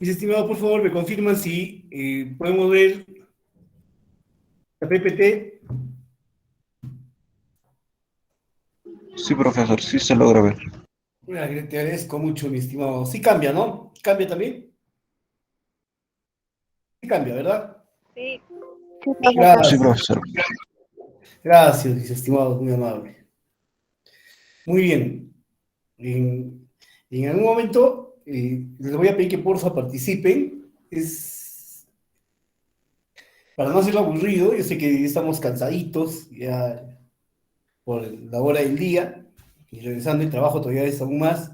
Mis estimados, por favor, me confirman si podemos ver la PPT. Sí, profesor, sí se logra ver. Mira, te agradezco mucho, mi estimado. Sí cambia, ¿no? ¿Cambia también? Sí cambia, ¿verdad? Sí, Sí, Gracias, profesor. gracias, mis estimados, muy amable. Muy bien. En algún momento les voy a pedir que porfa participen. Es para no hacerlo aburrido. Yo sé que estamos cansaditos ya por la hora del día y regresando el trabajo todavía es aún más,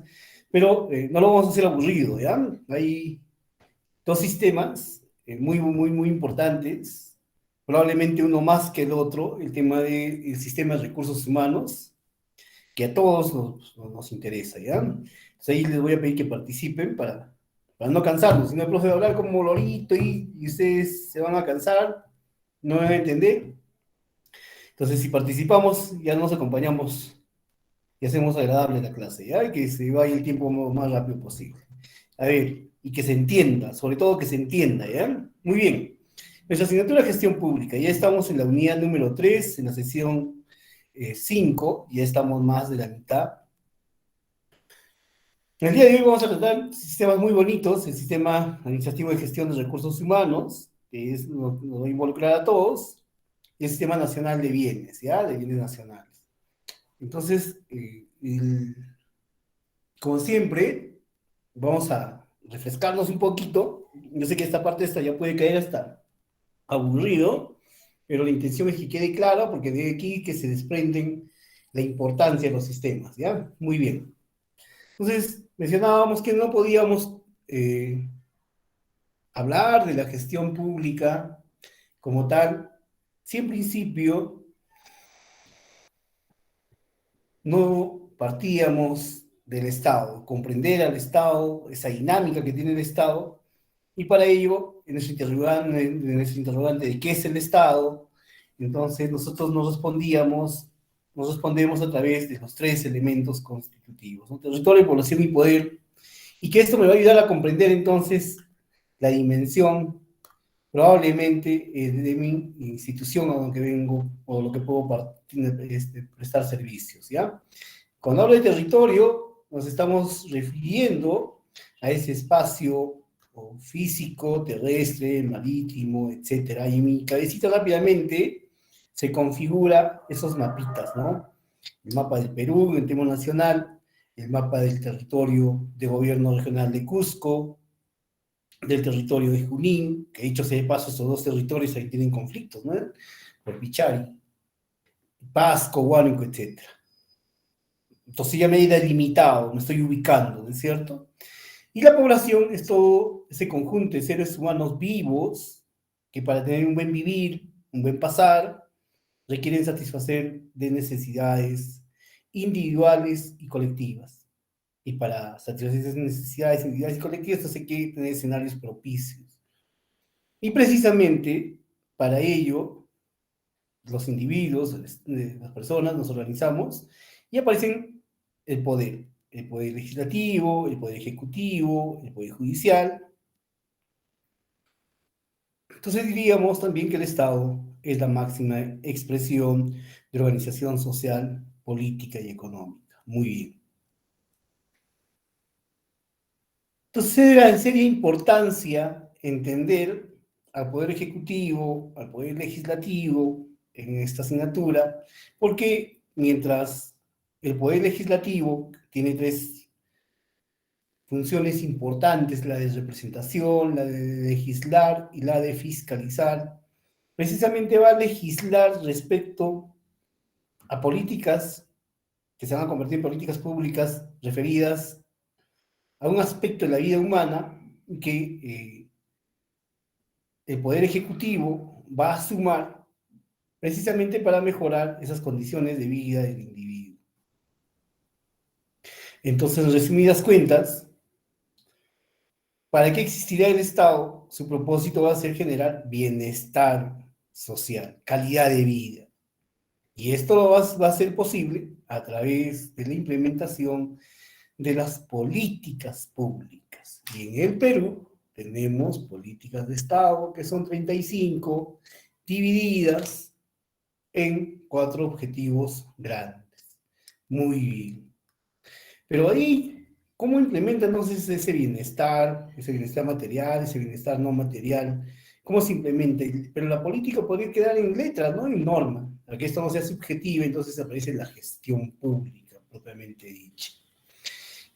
pero no lo vamos a hacer aburrido, ¿ya? Hay dos sistemas muy importantes, probablemente uno más que el otro, el tema del sistema de recursos humanos, que a todos nos interesa, ¿ya? Entonces ahí les voy a pedir que participen para no cansarnos, si no el profe va a hablar como lorito y ustedes se van a cansar, no van a entender. Entonces, si participamos, ya nos acompañamos y hacemos agradable la clase, ¿ya? Y que se vaya el tiempo lo más rápido posible. A ver, y que se entienda, sobre todo que se entienda, ¿ya? Muy bien. Nuestra asignatura de gestión pública, ya estamos en la unidad número 3 en la sesión 5, ya estamos más de la mitad. En el día de hoy vamos a tratar sistemas muy bonitos, el sistema administrativo de gestión de recursos humanos, que nos va a involucrar a todos, y el sistema nacional de bienes, ¿ya? De bienes nacionales. Entonces, como siempre, vamos a refrescarnos un poquito. Yo sé que esta parte esta ya puede caer hasta aburrido, pero la intención es que quede clara porque de aquí que se desprenden la importancia de los sistemas, ¿ya? Muy bien. Entonces, mencionábamos que no podíamos hablar de la gestión pública como tal, si en principio no partíamos del Estado, comprender al Estado, esa dinámica que tiene el Estado, y para ello, en nuestro interrogante de qué es el Estado, entonces nosotros nos respondemos a través de los tres elementos constitutivos, ¿no? Territorio, población y poder, y que esto me va a ayudar a comprender entonces la dimensión probablemente de mi institución a donde vengo o lo que puedo prestar servicios, ¿ya? Cuando hablo de territorio, nos estamos refiriendo a ese espacio físico, terrestre, marítimo, etcétera. Y en mi cabecita rápidamente se configura esos mapitas, ¿no? El mapa del Perú en tema nacional, el mapa del territorio de gobierno regional de Cusco, del territorio de Junín, que dicho sea de paso, esos dos territorios ahí tienen conflictos, ¿no? Por Pichari, Pasco, Huánuco, etcétera. Entonces ya me he delimitado, me estoy ubicando, ¿no es cierto? Y la población es todo ese conjunto de seres humanos vivos que para tener un buen vivir, un buen pasar, requieren satisfacer de necesidades individuales y colectivas. Y para satisfacer esas necesidades individuales y colectivas, entonces hay que tener escenarios propicios. Y precisamente para ello, los individuos, las personas, nos organizamos y aparecen el poder legislativo, el poder ejecutivo, el poder judicial. Entonces diríamos también que el Estado es la máxima expresión de organización social, política y económica. Muy bien. Entonces sería importancia entender al Poder Ejecutivo, al Poder Legislativo en esta asignatura, porque mientras el Poder Legislativo tiene tres funciones importantes, la de representación, la de legislar y la de fiscalizar, precisamente va a legislar respecto a políticas que se van a convertir en políticas públicas referidas a un aspecto de la vida humana que el Poder Ejecutivo va a sumar precisamente para mejorar esas condiciones de vida del individuo. Entonces, en resumidas cuentas, ¿para qué existirá el Estado? Su propósito va a ser generar bienestar social, calidad de vida. Y esto va a ser posible a través de la implementación de las políticas públicas. Y en el Perú tenemos políticas de Estado, que son 35, divididas en 4 objetivos grandes. Muy bien. Pero ahí, ¿cómo implementa entonces ese bienestar material, ese bienestar no material? ¿Cómo se implementa? Pero la política podría quedar en letras, ¿no? En norma. Para que esto no sea subjetivo, entonces aparece la gestión pública, propiamente dicha.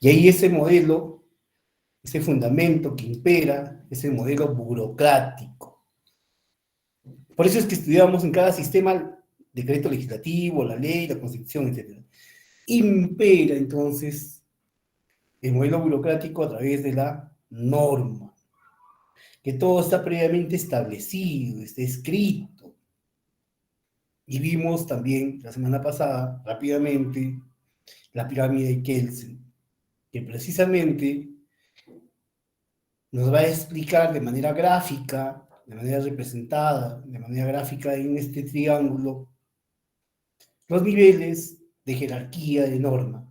Y ahí ese modelo, ese fundamento que impera, ese modelo burocrático. Por eso es que estudiamos en cada sistema el decreto legislativo, la ley, la constitución, etc. Impera entonces el modelo burocrático a través de la norma, que todo está previamente establecido, está escrito. Y vimos también la semana pasada, rápidamente, la pirámide de Kelsen, que precisamente nos va a explicar de manera gráfica, de manera representada, de manera gráfica en este triángulo, los niveles de jerarquía de norma.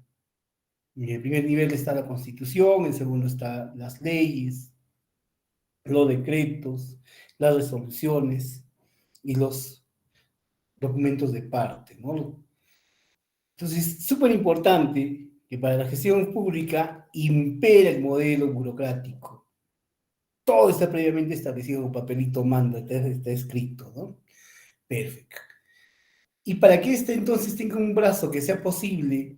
En el primer nivel está la Constitución, en el segundo están las leyes, los decretos, las resoluciones y los documentos de parte, ¿no? Entonces, súper importante que para la gestión pública impera el modelo burocrático. Todo está previamente establecido, un papelito manda, está escrito, ¿no? Perfecto. Y para que este entonces tenga un brazo que sea posible,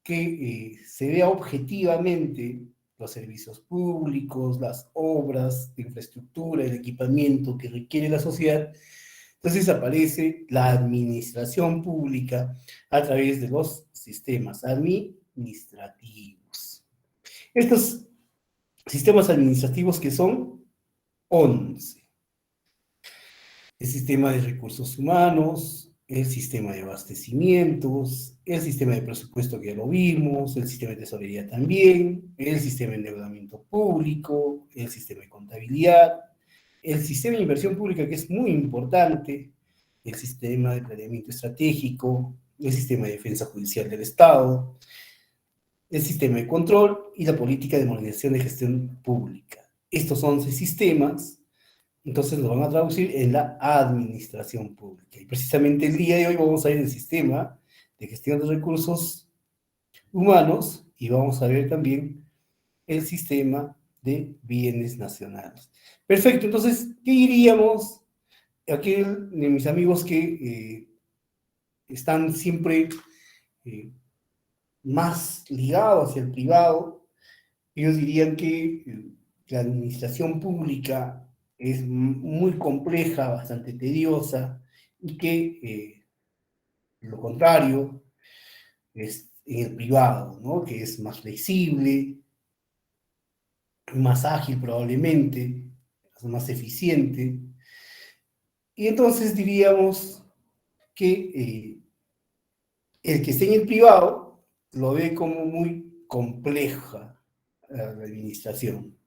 que se vea objetivamente los servicios públicos, las obras de infraestructura, el equipamiento que requiere la sociedad, entonces aparece la administración pública a través de los sistemas administrativos. Estos sistemas administrativos que son 11. El sistema de recursos humanos, el sistema de abastecimientos, el sistema de presupuesto que ya lo vimos, el sistema de tesorería también, el sistema de endeudamiento público, el sistema de contabilidad, el sistema de inversión pública que es muy importante, el sistema de planeamiento estratégico, el sistema de defensa judicial del Estado, el sistema de control y la política de modernización de gestión pública. Estos 11 sistemas entonces lo van a traducir en la administración pública. Y precisamente el día de hoy vamos a ver el sistema de gestión de recursos humanos y vamos a ver también el sistema de bienes nacionales. Perfecto, entonces, ¿qué diríamos? Aquí de mis amigos que están siempre eh, más ligados hacia el privado, ellos dirían que la administración pública es muy compleja, bastante tediosa, y que lo contrario es en el privado, ¿no? Que es más flexible, más ágil probablemente, más eficiente. Y entonces diríamos que el que esté en el privado lo ve como muy compleja la administración.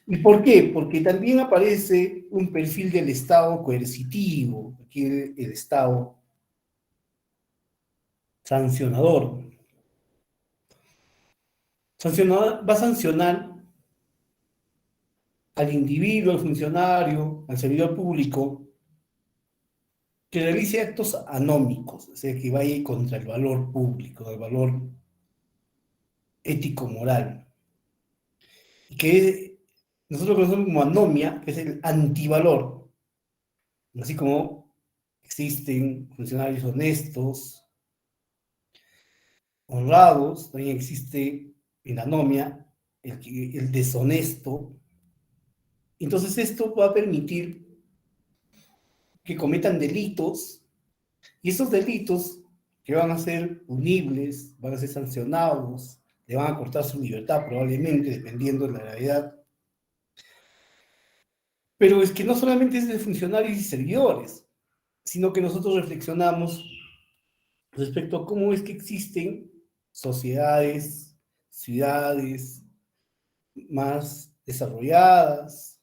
¿Y por qué? Porque también aparece un perfil del Estado coercitivo, aquí el Estado sancionador. Va a sancionar al individuo, al funcionario, al servidor público, que realice actos anómicos, o sea, que vaya contra el valor público, el valor ético-moral, y que nosotros conocemos como anomia, que es el antivalor, así como existen funcionarios honestos, honrados, también existe en la anomia el deshonesto. Entonces esto va a permitir que cometan delitos y esos delitos que van a ser punibles, van a ser sancionados, le van a cortar su libertad probablemente dependiendo de la gravedad. Pero es que no solamente es de funcionarios y servidores, sino que nosotros reflexionamos respecto a cómo es que existen sociedades, ciudades más desarrolladas,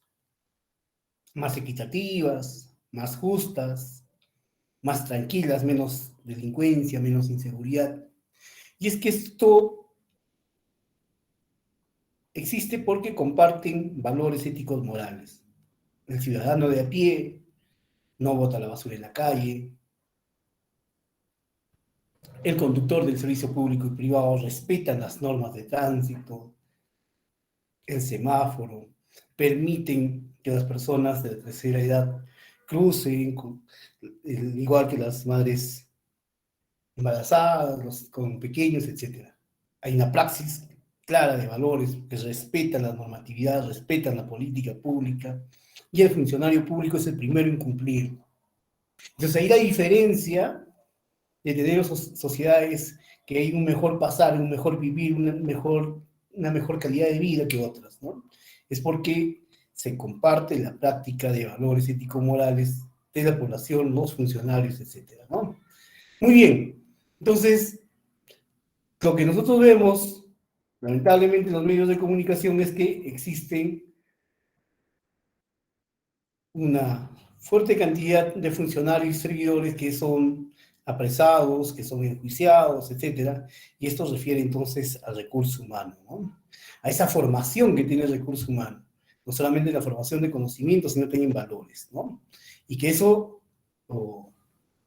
más equitativas, más justas, más tranquilas, menos delincuencia, menos inseguridad. Y es que esto existe porque comparten valores éticos morales. El ciudadano de a pie no bota la basura en la calle, el conductor del servicio público y privado respetan las normas de tránsito, el semáforo, permiten que las personas de la tercera edad crucen, igual que las madres embarazadas, los con pequeños, etc. Hay una praxis clara de valores que respetan la normatividad, respetan la política pública, y el funcionario público es el primero en cumplir. Entonces ahí la diferencia de tener sociedades que hay un mejor pasar, un mejor vivir, una mejor calidad de vida que otras, ¿no? Es porque se comparte la práctica de valores ético-morales de la población, los funcionarios, etcétera, ¿no? Muy bien, entonces, lo que nosotros vemos, lamentablemente en los medios de comunicación, es que existen una fuerte cantidad de funcionarios y servidores que son apresados, que son enjuiciados, etcétera, y esto refiere entonces al recurso humano, ¿no? A esa formación que tiene el recurso humano, no solamente la formación de conocimientos, sino también valores, ¿no? Y que eso,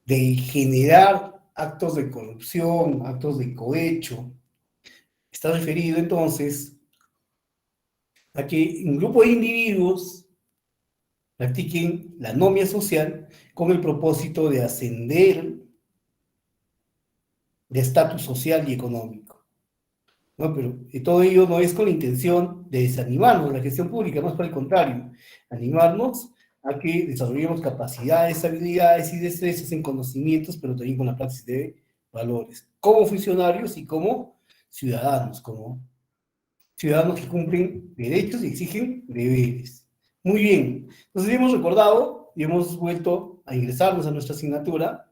de generar actos de corrupción, actos de cohecho, está referido entonces a que un grupo de individuos practiquen la anomia social con el propósito de ascender de estatus social y económico, ¿no? Pero todo ello no es con la intención de desanimarnos de la gestión pública, más por el contrario, animarnos a que desarrollemos capacidades, habilidades y destrezas en conocimientos, pero también con la praxis de valores, como funcionarios y como ciudadanos que cumplen derechos y exigen deberes. Muy bien, entonces hemos recordado y hemos vuelto a ingresarnos a nuestra asignatura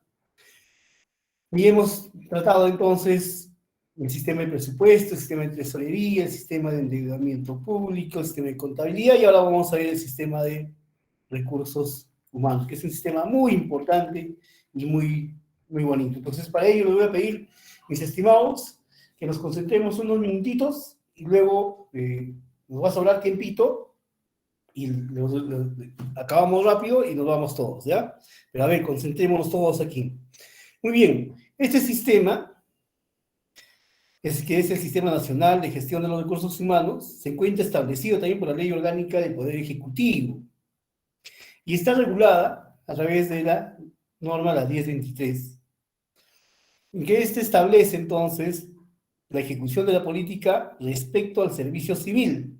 y hemos tratado entonces el sistema de presupuesto, el sistema de tesorería, el sistema de endeudamiento público, el sistema de contabilidad, y ahora vamos a ver el sistema de recursos humanos, que es un sistema muy importante y muy bonito. Entonces, para ello les voy a pedir, mis estimados, que nos concentremos unos minutitos y luego nos va a sobrar tiempito y acabamos rápido y nos vamos todos, ¿ya? Pero a ver, concentrémonos todos aquí. Muy bien, este sistema, que es el Sistema Nacional de Gestión de los Recursos Humanos, se encuentra establecido también por la Ley Orgánica del Poder Ejecutivo y está regulada a través de la norma la 1023, en que este establece entonces la ejecución de la política respecto al servicio civil.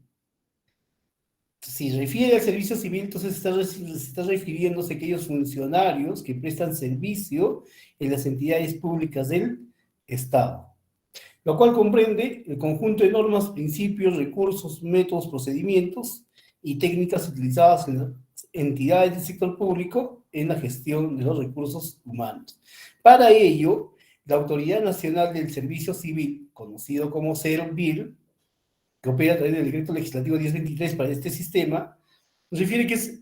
Si refiere al servicio civil, entonces está refiriéndose a aquellos funcionarios que prestan servicio en las entidades públicas del Estado, lo cual comprende el conjunto de normas, principios, recursos, métodos, procedimientos y técnicas utilizadas en las entidades del sector público en la gestión de los recursos humanos. Para ello, la Autoridad Nacional del Servicio Civil, conocido como SERVIR, que opera a través del Decreto Legislativo 1023 para este sistema, nos refiere que es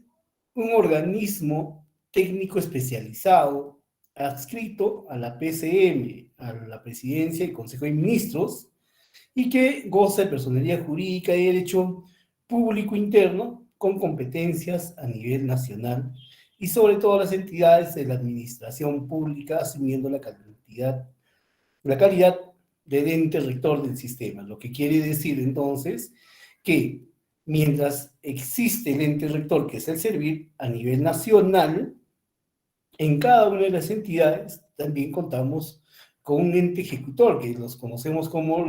un organismo técnico especializado adscrito a la PCM, a la Presidencia y Consejo de Ministros, y que goza de personería jurídica y derecho público interno con competencias a nivel nacional y sobre todo las entidades de la administración pública asumiendo la calidad del ente rector del sistema, lo que quiere decir entonces que mientras existe el ente rector, que es el SERVIR, a nivel nacional, en cada una de las entidades también contamos con un ente ejecutor, que los conocemos como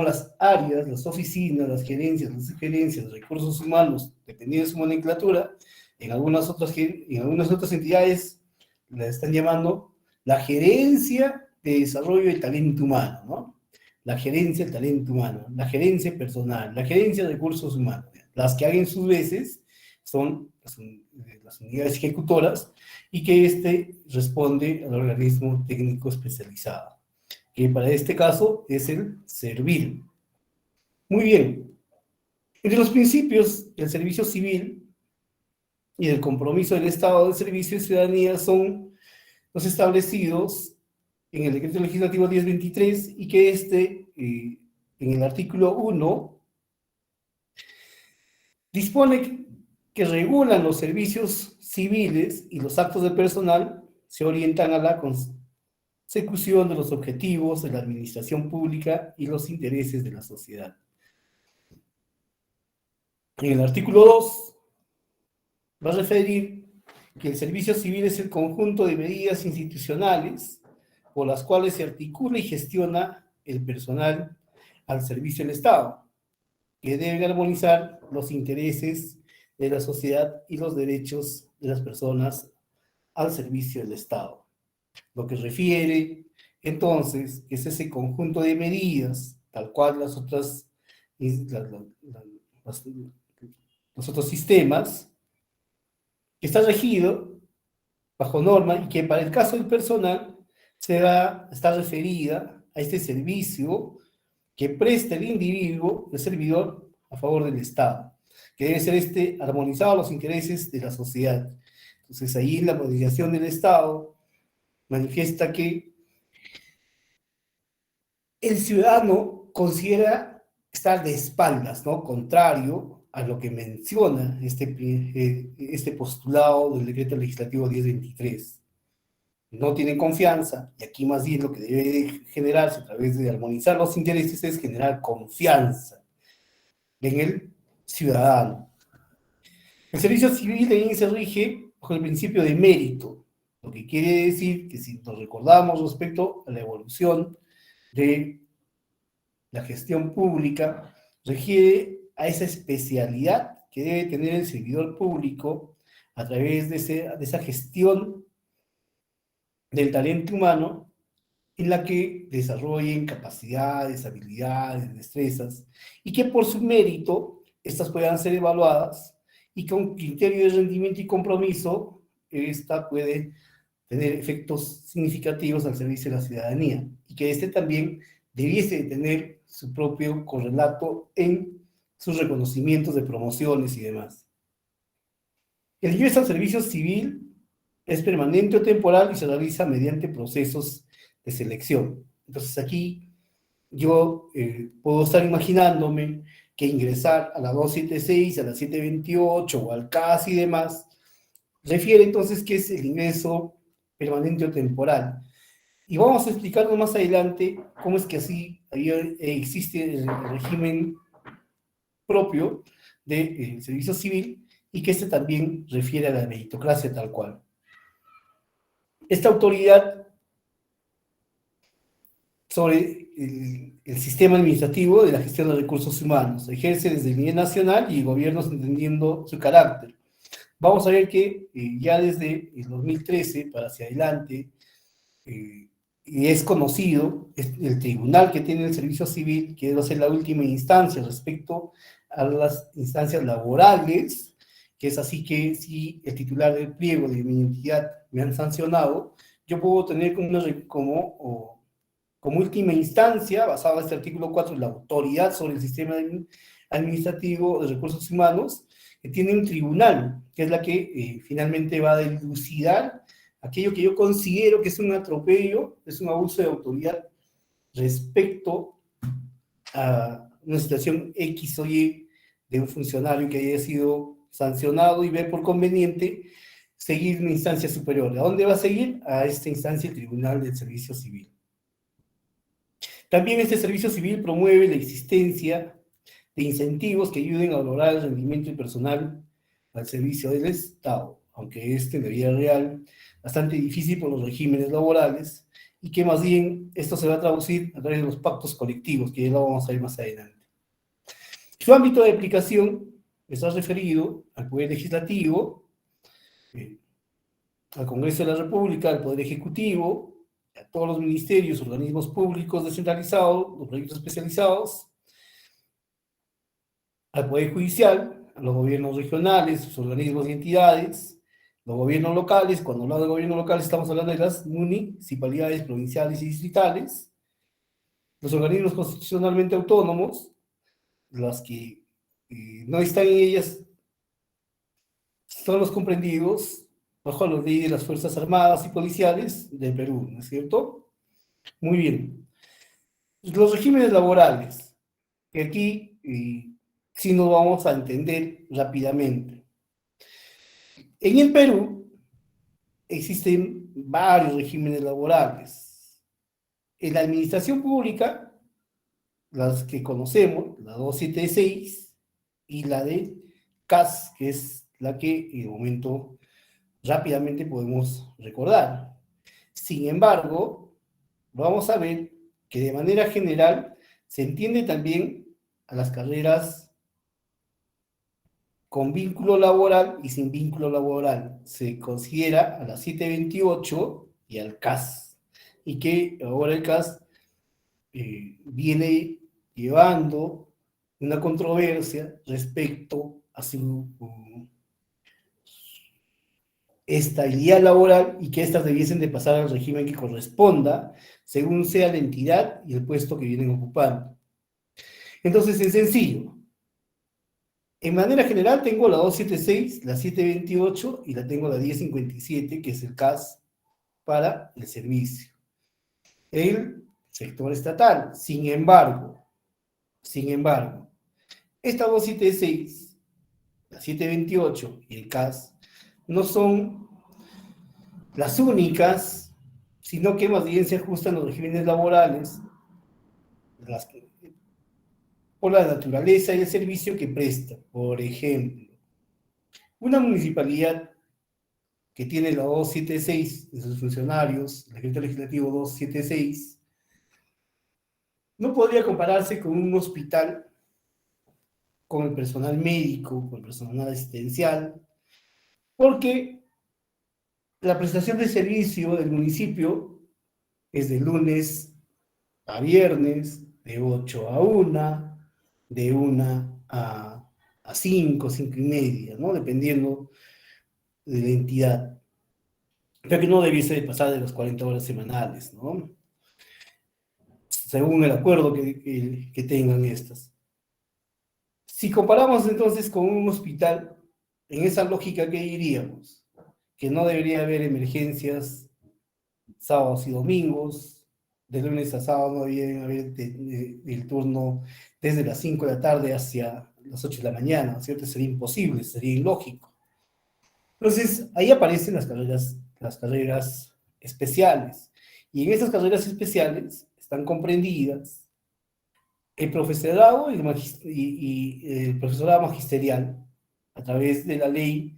las áreas, las oficinas, las gerencias, las sugerencias, los recursos humanos, dependiendo de su nomenclatura. En algunas otras entidades la están llamando la gerencia de desarrollo del talento humano, ¿no? La gerencia del talento humano, la gerencia personal, la gerencia de recursos humanos. Las que hagan sus veces son las unidades ejecutoras y que responde al organismo técnico especializado, que para este caso es el SERVIR. Muy bien. Entre los principios del servicio civil y del compromiso del Estado del servicio de ciudadanía son los establecidos en el Decreto Legislativo 1023 y que en el artículo 1 Dispone que regulan los servicios civiles y los actos de personal se orientan a la consecución de los objetivos de la administración pública y los intereses de la sociedad. En el artículo 2 va a referir que el servicio civil es el conjunto de medidas institucionales por las cuales se articula y gestiona el personal al servicio del Estado, que deben armonizar los intereses de la sociedad y los derechos de las personas al servicio del Estado. Lo que refiere, entonces, es ese conjunto de medidas, tal cual las otras, los otros sistemas, que está regido bajo norma y que para el caso del personal está referida a este servicio que presta el individuo, el servidor, a favor del Estado, que debe ser armonizado a los intereses de la sociedad. Entonces ahí la modificación del Estado manifiesta que el ciudadano considera estar de espaldas, ¿no? Contrario a lo que menciona este postulado del decreto legislativo 1023. No tienen confianza, y aquí más bien lo que debe generarse a través de armonizar los intereses es generar confianza en el ciudadano. El servicio civil también se rige bajo el principio de mérito, lo que quiere decir que si nos recordamos respecto a la evolución de la gestión pública, requiere a esa especialidad que debe tener el servidor público a través de esa gestión del talento humano en la que desarrollen capacidades, habilidades, destrezas, y que por su mérito estas puedan ser evaluadas y con criterio de rendimiento y compromiso, esta puede tener efectos significativos al servicio de la ciudadanía, y que también debiese tener su propio correlato en sus reconocimientos de promociones y demás. El ingreso al servicio civil es permanente o temporal y se realiza mediante procesos de selección. Entonces aquí yo puedo estar imaginándome que ingresar a la 276, a la 728 o al CAS y demás, refiere entonces que es el ingreso permanente o temporal. Y vamos a explicarlo más adelante cómo es que así existe el régimen propio del servicio civil y que también refiere a la meritocracia tal cual. Esta autoridad sobre el sistema administrativo de la gestión de recursos humanos se ejerce desde el nivel nacional y gobiernos entendiendo su carácter. Vamos a ver que ya desde el 2013 para hacia adelante, y es conocido el tribunal que tiene el servicio civil, que debe ser la última instancia respecto a las instancias laborales, que es así que si el titular del pliego de mi entidad me han sancionado, yo puedo tener como última instancia, basado en este artículo 4, la autoridad sobre el sistema administrativo de recursos humanos, que tiene un tribunal, que es la que finalmente va a dilucidar aquello que yo considero que es un atropello, es un abuso de autoridad respecto a una situación X o Y de un funcionario que haya sido sancionado y ver por conveniente seguir una instancia superior. ¿A dónde va a seguir? A esta instancia, el Tribunal del Servicio Civil. También este servicio civil promueve la existencia de incentivos que ayuden a valorar el rendimiento del personal al servicio del Estado, aunque en la vida real bastante difícil por los regímenes laborales, y que más bien esto se va a traducir a través de los pactos colectivos, que ya lo vamos a ver más adelante. Su ámbito de aplicación está referido al Poder Legislativo, al Congreso de la República, al Poder Ejecutivo, a todos los ministerios, organismos públicos descentralizados, los proyectos especializados, al Poder Judicial, a los gobiernos regionales, sus organismos y entidades, los gobiernos locales. Cuando hablamos de gobierno local estamos hablando de las municipalidades provinciales y distritales, los organismos constitucionalmente autónomos, las que no están en ellas, son los comprendidos bajo la ley de las Fuerzas Armadas y Policiales del Perú, ¿no es cierto? Muy bien. Los regímenes laborales, que aquí si nos vamos a entender rápidamente. En el Perú existen varios regímenes laborales. En la administración pública, las que conocemos, la 276 y la de CAS, que es la que en el momento rápidamente podemos recordar. Sin embargo, vamos a ver que de manera general se entiende también a las carreras con vínculo laboral y sin vínculo laboral. Se considera a la 728 y al CAS. Y que ahora el CAS viene llevando una controversia respecto a su estabilidad laboral y que éstas debiesen de pasar al régimen que corresponda según sea la entidad y el puesto que vienen ocupando. Entonces es sencillo. En manera general tengo la 276, la 728 y la tengo la 1057, que es el CAS para el servicio. El sector estatal, sin embargo, esta 276, la 728 y el CAS no son las únicas, sino que más bien se ajustan los regímenes laborales las, por la naturaleza y el servicio que presta. Por ejemplo, una municipalidad que tiene la 276 de sus funcionarios, el decreto legislativo 276, no podría compararse con un hospital, con el personal médico, con el personal asistencial, porque la prestación de servicio del municipio es de lunes a viernes, de 8 a 1, de 1 a 5, 5 y media, ¿no? Dependiendo de la entidad. Pero que no debiese de pasar de las 40 horas semanales, ¿no? Según el acuerdo que tengan estas. Si comparamos entonces con un hospital, en esa lógica, ¿qué diríamos? Que no debería haber emergencias sábados y domingos, de lunes a sábado no debería haber el turno desde las 5 de la tarde hacia las 8 de la mañana, ¿cierto? Sería imposible, sería ilógico. Entonces, ahí aparecen las carreras especiales. Y en esas carreras especiales están comprendidas el profesorado y el profesorado magisterial a través de la ley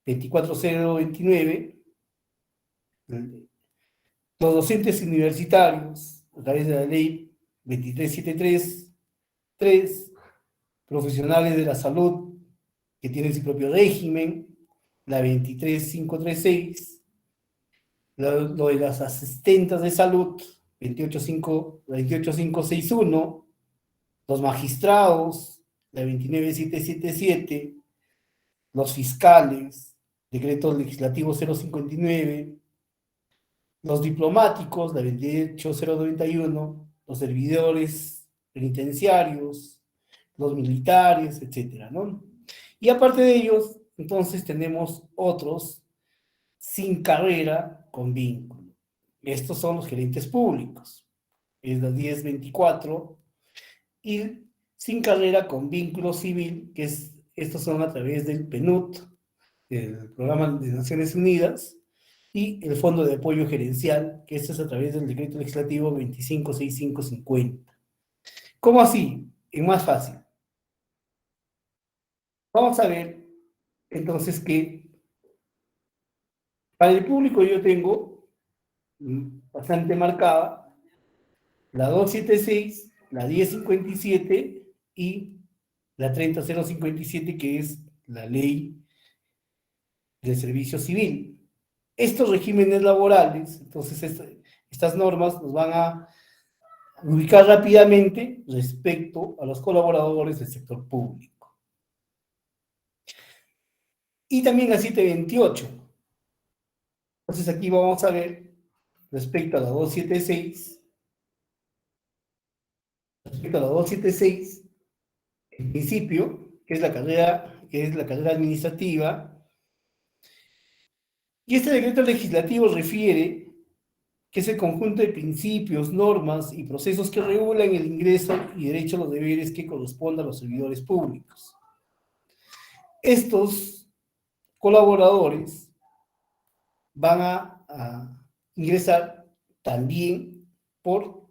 24029, los docentes universitarios a través de la ley 23733, profesionales de la salud que tienen su propio régimen, la 23536, lo de las asistentes de salud, 28561, los magistrados, la 29777, los fiscales, decreto legislativo 059, los diplomáticos, la 28091, los servidores penitenciarios, los militares, etcétera, ¿no? Y aparte de ellos, entonces tenemos otros sin carrera con vínculo. Estos son los gerentes públicos, es la 1024, y sin carrera con vínculo civil, que estos son a través del PNUD, el Programa de Naciones Unidas, y el Fondo de Apoyo Gerencial, que esto es a través del Decreto Legislativo 256550. ¿Cómo así? Es más fácil. Vamos a ver entonces que para el público yo tengo bastante marcada la 276, la 1057 y la 30057, que es la ley del servicio civil. Estos regímenes laborales, entonces estas normas nos van a ubicar rápidamente respecto a los colaboradores del sector público. Y también la 728. Entonces aquí vamos a ver respecto a la 276, en principio, que es la carrera administrativa, y este decreto legislativo refiere que es el conjunto de principios, normas y procesos que regulan el ingreso y derecho a los deberes que corresponden a los servidores públicos. Estos colaboradores van a ingresar también por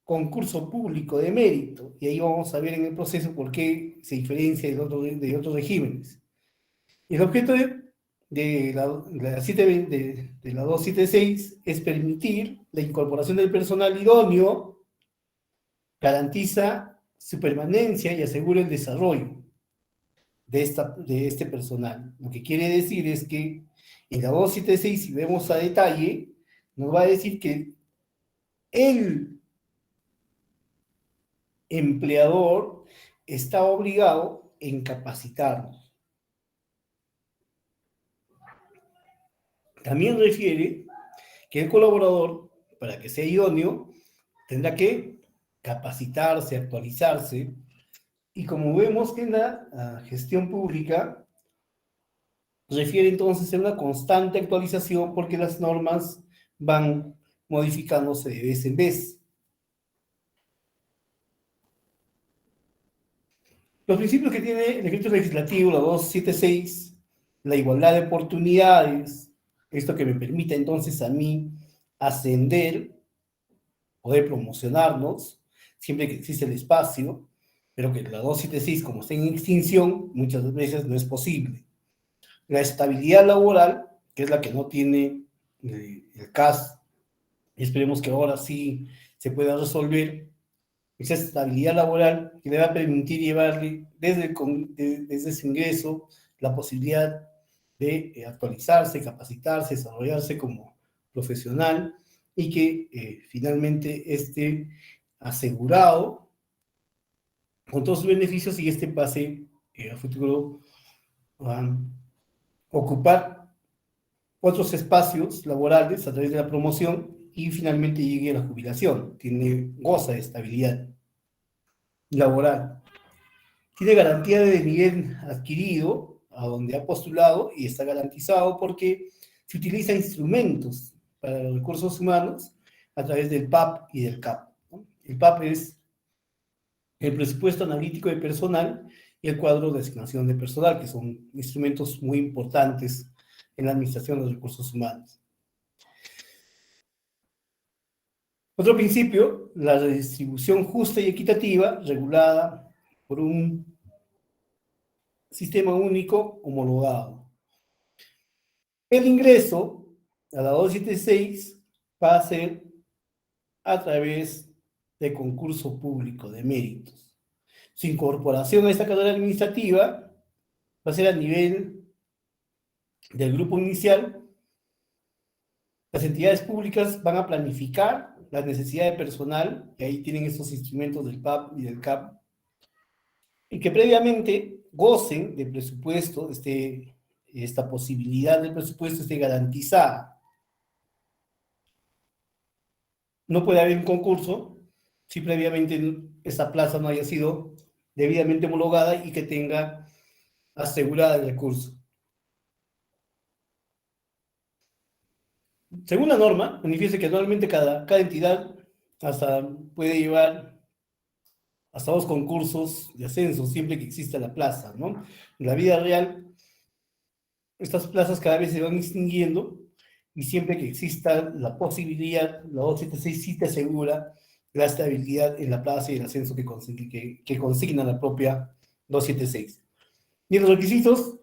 concurso público de mérito, y ahí vamos a ver en el proceso por qué se diferencia de otros regímenes. El objeto de la 276 es permitir la incorporación del personal idóneo, garantiza su permanencia y asegura el desarrollo de este personal. Lo que quiere decir es que en la 276, si vemos a detalle, nos va a decir que el empleador está obligado en capacitarnos. También refiere que el colaborador, para que sea idóneo, tendrá que capacitarse, actualizarse, y como vemos que en la gestión pública refiere entonces a una constante actualización porque las normas van modificándose de vez en vez. Los principios que tiene el decreto legislativo, la 276, la igualdad de oportunidades, esto que me permite entonces a mí ascender, poder promocionarnos, siempre que existe el espacio, pero que la 276, como está en extinción, muchas veces no es posible. La estabilidad laboral, que es la que no tiene el CAS, y esperemos que ahora sí se pueda resolver, esa estabilidad laboral que le va a permitir llevarle desde su ingreso la posibilidad de actualizarse, capacitarse, desarrollarse como profesional y que finalmente esté asegurado con todos sus beneficios y este pase a futuro a ocupar otros espacios laborales a través de la promoción y finalmente llegue a la jubilación. Goza de estabilidad laboral. Tiene garantía de nivel adquirido a donde ha postulado y está garantizado porque se utilizan instrumentos para los recursos humanos a través del PAP y del CAP, ¿no? El PAP es el presupuesto analítico de personal y el cuadro de asignación de personal, que son instrumentos muy importantes en la administración de los recursos humanos. Otro principio, la redistribución justa y equitativa, regulada por un sistema único homologado. El ingreso a la 276 va a ser a través de concurso público de méritos. Su incorporación a esta carrera administrativa va a ser a nivel del grupo inicial. Las entidades públicas van a planificar la necesidad de personal, y ahí tienen estos instrumentos del PAP y del CAP, y que previamente gocen de presupuesto, esta posibilidad del presupuesto esté garantizada. No puede haber un concurso si previamente esa plaza no haya sido debidamente homologada y que tenga asegurada el recurso. Según la norma, manifiesta que anualmente cada entidad puede llevar hasta 2 concursos de ascenso, siempre que exista la plaza, ¿no? En la vida real, estas plazas cada vez se van extinguiendo y siempre que exista la posibilidad, la 276 sí te asegura la estabilidad en la plaza y el ascenso que consigna la propia 276. Y los requisitos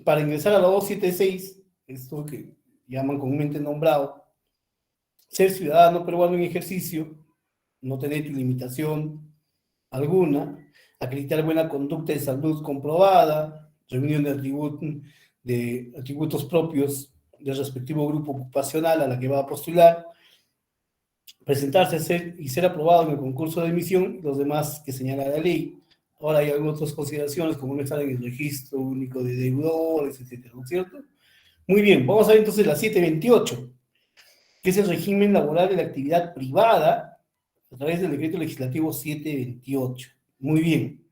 para ingresar a la 276, esto que llaman comúnmente nombrado, ser ciudadano peruano en ejercicio, no tener limitación alguna, acreditar buena conducta de salud comprobada, reunión de atributos propios del respectivo grupo ocupacional a la que va a postular, presentarse y ser aprobado en el concurso de admisión, los demás que señala la ley. Ahora hay algunas otras consideraciones, como no estar en el registro único de deudores, etcétera, ¿no es cierto? Muy bien, vamos a ver entonces la 728, que es el régimen laboral de la actividad privada a través del decreto legislativo 728. Muy bien.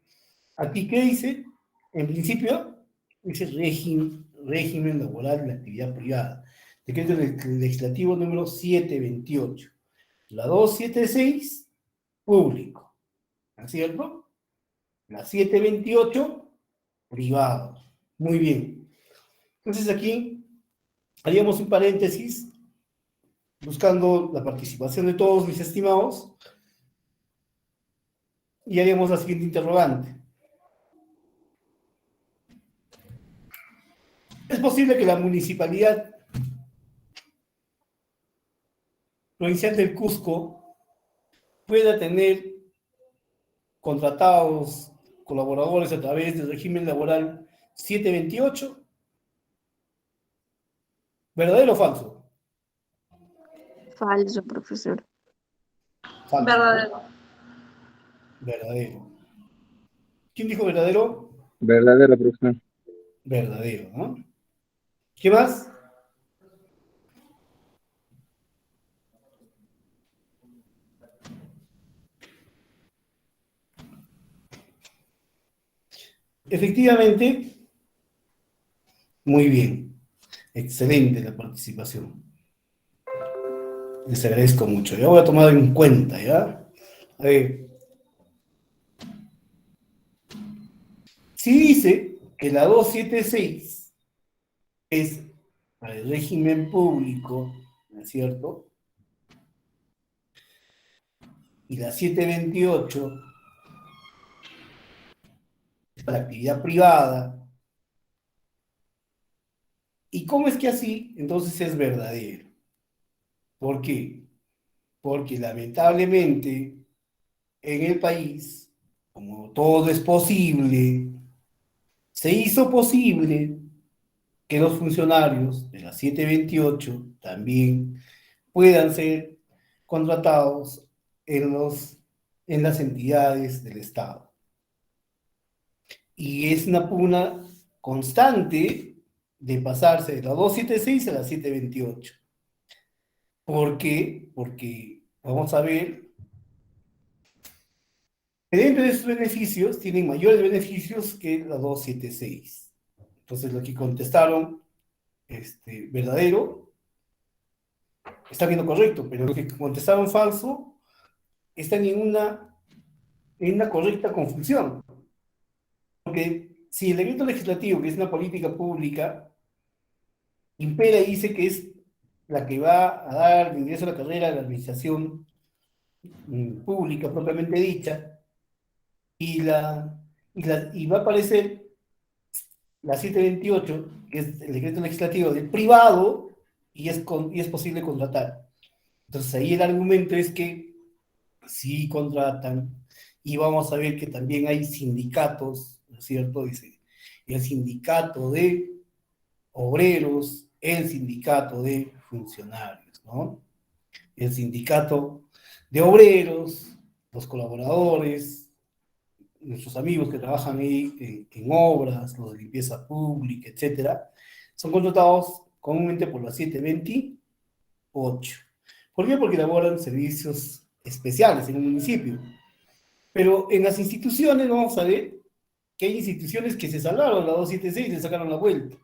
Aquí, ¿qué dice? En principio, dice régimen laboral de la actividad privada. Decreto legislativo número 728. La 276, público, ¿no es cierto? La 728, privado. Muy bien. Entonces aquí haríamos un paréntesis buscando la participación de todos mis estimados y haríamos la siguiente interrogante. ¿Es posible que la municipalidad provincial del Cusco pueda tener contratados colaboradores a través del régimen laboral 728? ¿Verdadero o falso? Falso, profesor. Falso, ¿no? Verdadero. Verdadero. ¿Quién dijo verdadero? Verdadero, profesor. Verdadero, ¿no? ¿Qué más? Efectivamente, muy bien. Excelente la participación. Les agradezco mucho. Ya voy a tomar en cuenta, ¿ya? A ver. Si dice que la 276 es para el régimen público, ¿no es cierto? Y la 728 es para la actividad privada. ¿Y cómo es que así? Entonces es verdadero. ¿Por qué? Porque lamentablemente en el país, como todo es posible, se hizo posible que los funcionarios de la 728 también puedan ser contratados en las entidades del Estado. Y es una pugna constante de pasarse de la 276 a la 728. ¿Por qué? Porque vamos a ver que dentro de sus beneficios tienen mayores beneficios que la 276. Entonces, lo que contestaron verdadero está viendo correcto, pero lo que contestaron falso están en una correcta confusión. Porque si el decreto legislativo, que es una política pública, impera y dice que es la que va a dar el ingreso a la carrera de la administración pública propiamente dicha, y va a aparecer la 728, que es el decreto legislativo del privado, y es posible contratar. Entonces ahí el argumento es que sí contratan, y vamos a ver que también hay sindicatos, ¿no es cierto? Dice, el sindicato de obreros, el sindicato de funcionarios, ¿no? El sindicato de obreros, los colaboradores, nuestros amigos que trabajan ahí en obras, los de limpieza pública, etcétera, son contratados comúnmente por la 728. ¿Por qué? Porque elaboran servicios especiales en un municipio. Pero en las instituciones vamos a ver que hay instituciones que se salvaron la 276 y le sacaron la vuelta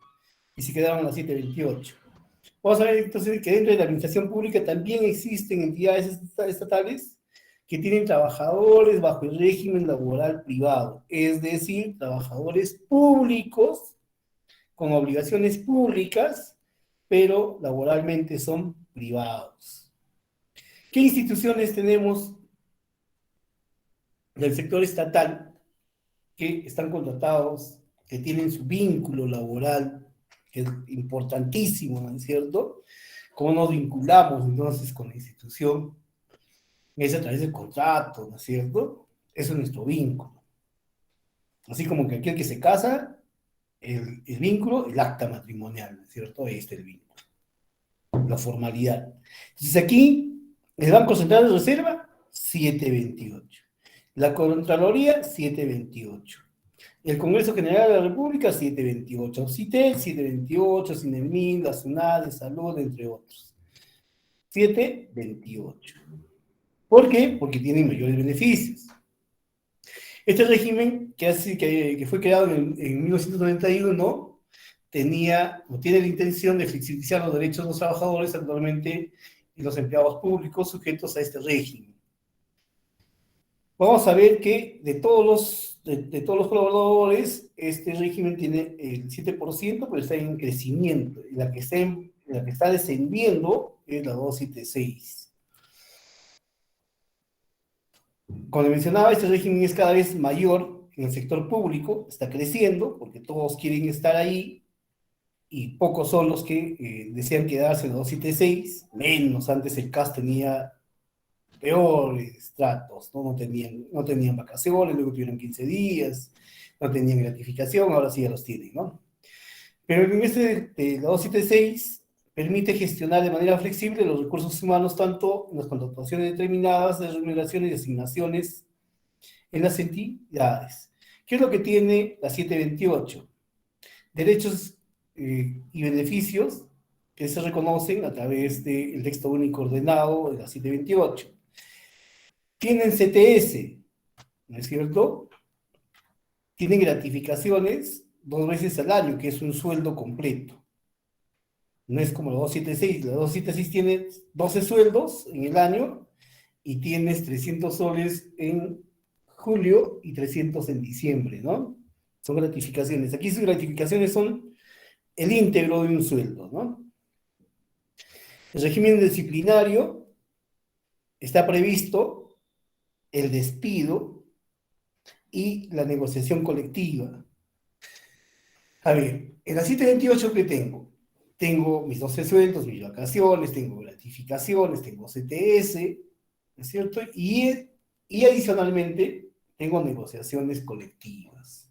y se quedaron en la 728. Vamos a ver entonces que dentro de la administración pública también existen entidades estatales que tienen trabajadores bajo el régimen laboral privado, es decir, trabajadores públicos con obligaciones públicas, pero laboralmente son privados. ¿Qué instituciones tenemos del sector estatal que están contratados, que tienen su vínculo laboral, que es importantísimo, ¿no es cierto? ¿Cómo nos vinculamos entonces con la institución? Es a través del contrato, ¿no es cierto? Eso es nuestro vínculo. Así como que aquel que se casa, el vínculo, el acta matrimonial, ¿no es cierto? Ahí está el vínculo, la formalidad. Entonces aquí, el Banco Central de Reserva, 728. La Contraloría, 728. El Congreso General de la República, 728. CITEL, 728. CINEMIN, la SUNAT de Salud, entre otros. 728. ¿Por qué? Porque tienen mayores beneficios. Este régimen, que fue creado en 1991, tenía o tiene la intención de flexibilizar los derechos de los trabajadores actualmente y los empleados públicos sujetos a este régimen. Vamos a ver que de todos los colaboradores, este régimen tiene el 7%, pero está en crecimiento. Y la que está descendiendo es la 276. Como mencionaba, este régimen es cada vez mayor en el sector público, está creciendo, porque todos quieren estar ahí, y pocos son los que desean quedarse en la 276, menos antes el CAS tenía peores tratos, ¿no? No tenían vacaciones, luego tuvieron 15 días, no tenían gratificación, ahora sí ya los tienen, ¿no? Pero en este de la 276 permite gestionar de manera flexible los recursos humanos tanto en las contrataciones determinadas de remuneraciones y asignaciones en las entidades. ¿Qué es lo que tiene la 728? Derechos y beneficios que se reconocen a través del texto único ordenado de la 728. Tienen CTS, ¿no es cierto? Tienen gratificaciones 2 veces al año, que es un sueldo completo. No es como la 276. La 276 tiene 12 sueldos en el año y tienes 300 soles en julio y 300 en diciembre, ¿no? Son gratificaciones. Aquí sus gratificaciones son el íntegro de un sueldo, ¿no? El régimen disciplinario está previsto el despido y la negociación colectiva. A ver, en la 728 que tengo mis 12 sueldos, mis vacaciones, tengo gratificaciones, tengo CTS, ¿no es cierto? Y adicionalmente tengo negociaciones colectivas.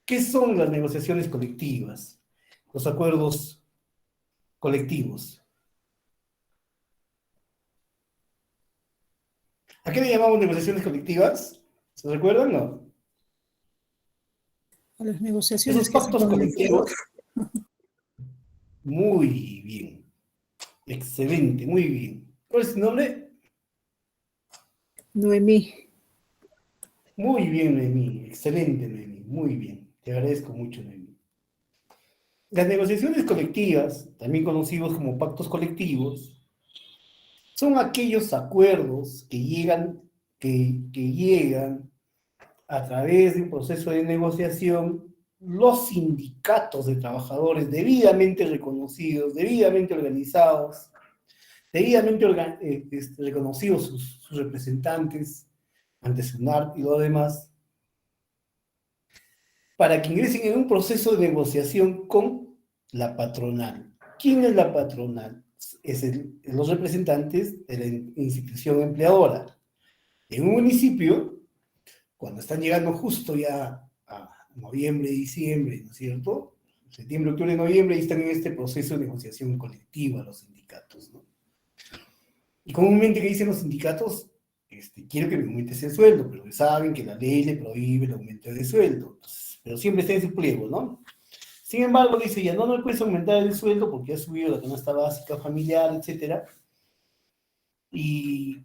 ¿Qué son las negociaciones colectivas? Los acuerdos colectivos. ¿A qué le llamamos negociaciones colectivas? ¿Se recuerdan? No. A las negociaciones Esos que se pactos ponen de acuerdo. colectivos, muy bien, excelente, muy bien. ¿Cuál es tu nombre? Noemí. Muy bien, Noemí, excelente, Noemí, muy bien. Te agradezco mucho, Noemí. Las negociaciones colectivas, también conocidos como pactos colectivos, son aquellos acuerdos que llegan a través de un proceso de negociación los sindicatos de trabajadores debidamente reconocidos, debidamente organizados, debidamente reconocidos sus representantes ante SUNAT y lo demás, para que ingresen en un proceso de negociación con la patronal. ¿Quién es la patronal? Los representantes de la institución empleadora. En un municipio, cuando están llegando justo ya a noviembre, diciembre, ¿no es cierto? Septiembre, octubre, noviembre, y están en este proceso de negociación colectiva los sindicatos, ¿no? Y comúnmente, ¿qué dicen los sindicatos? Quiero que me aumentes el sueldo, pero saben que la ley le prohíbe el aumento de sueldo. Entonces, pero siempre está en su pliego, ¿no? Sin embargo, dice ya, no puedes aumentar el sueldo porque ha subido la canasta básica familiar, etcétera. Y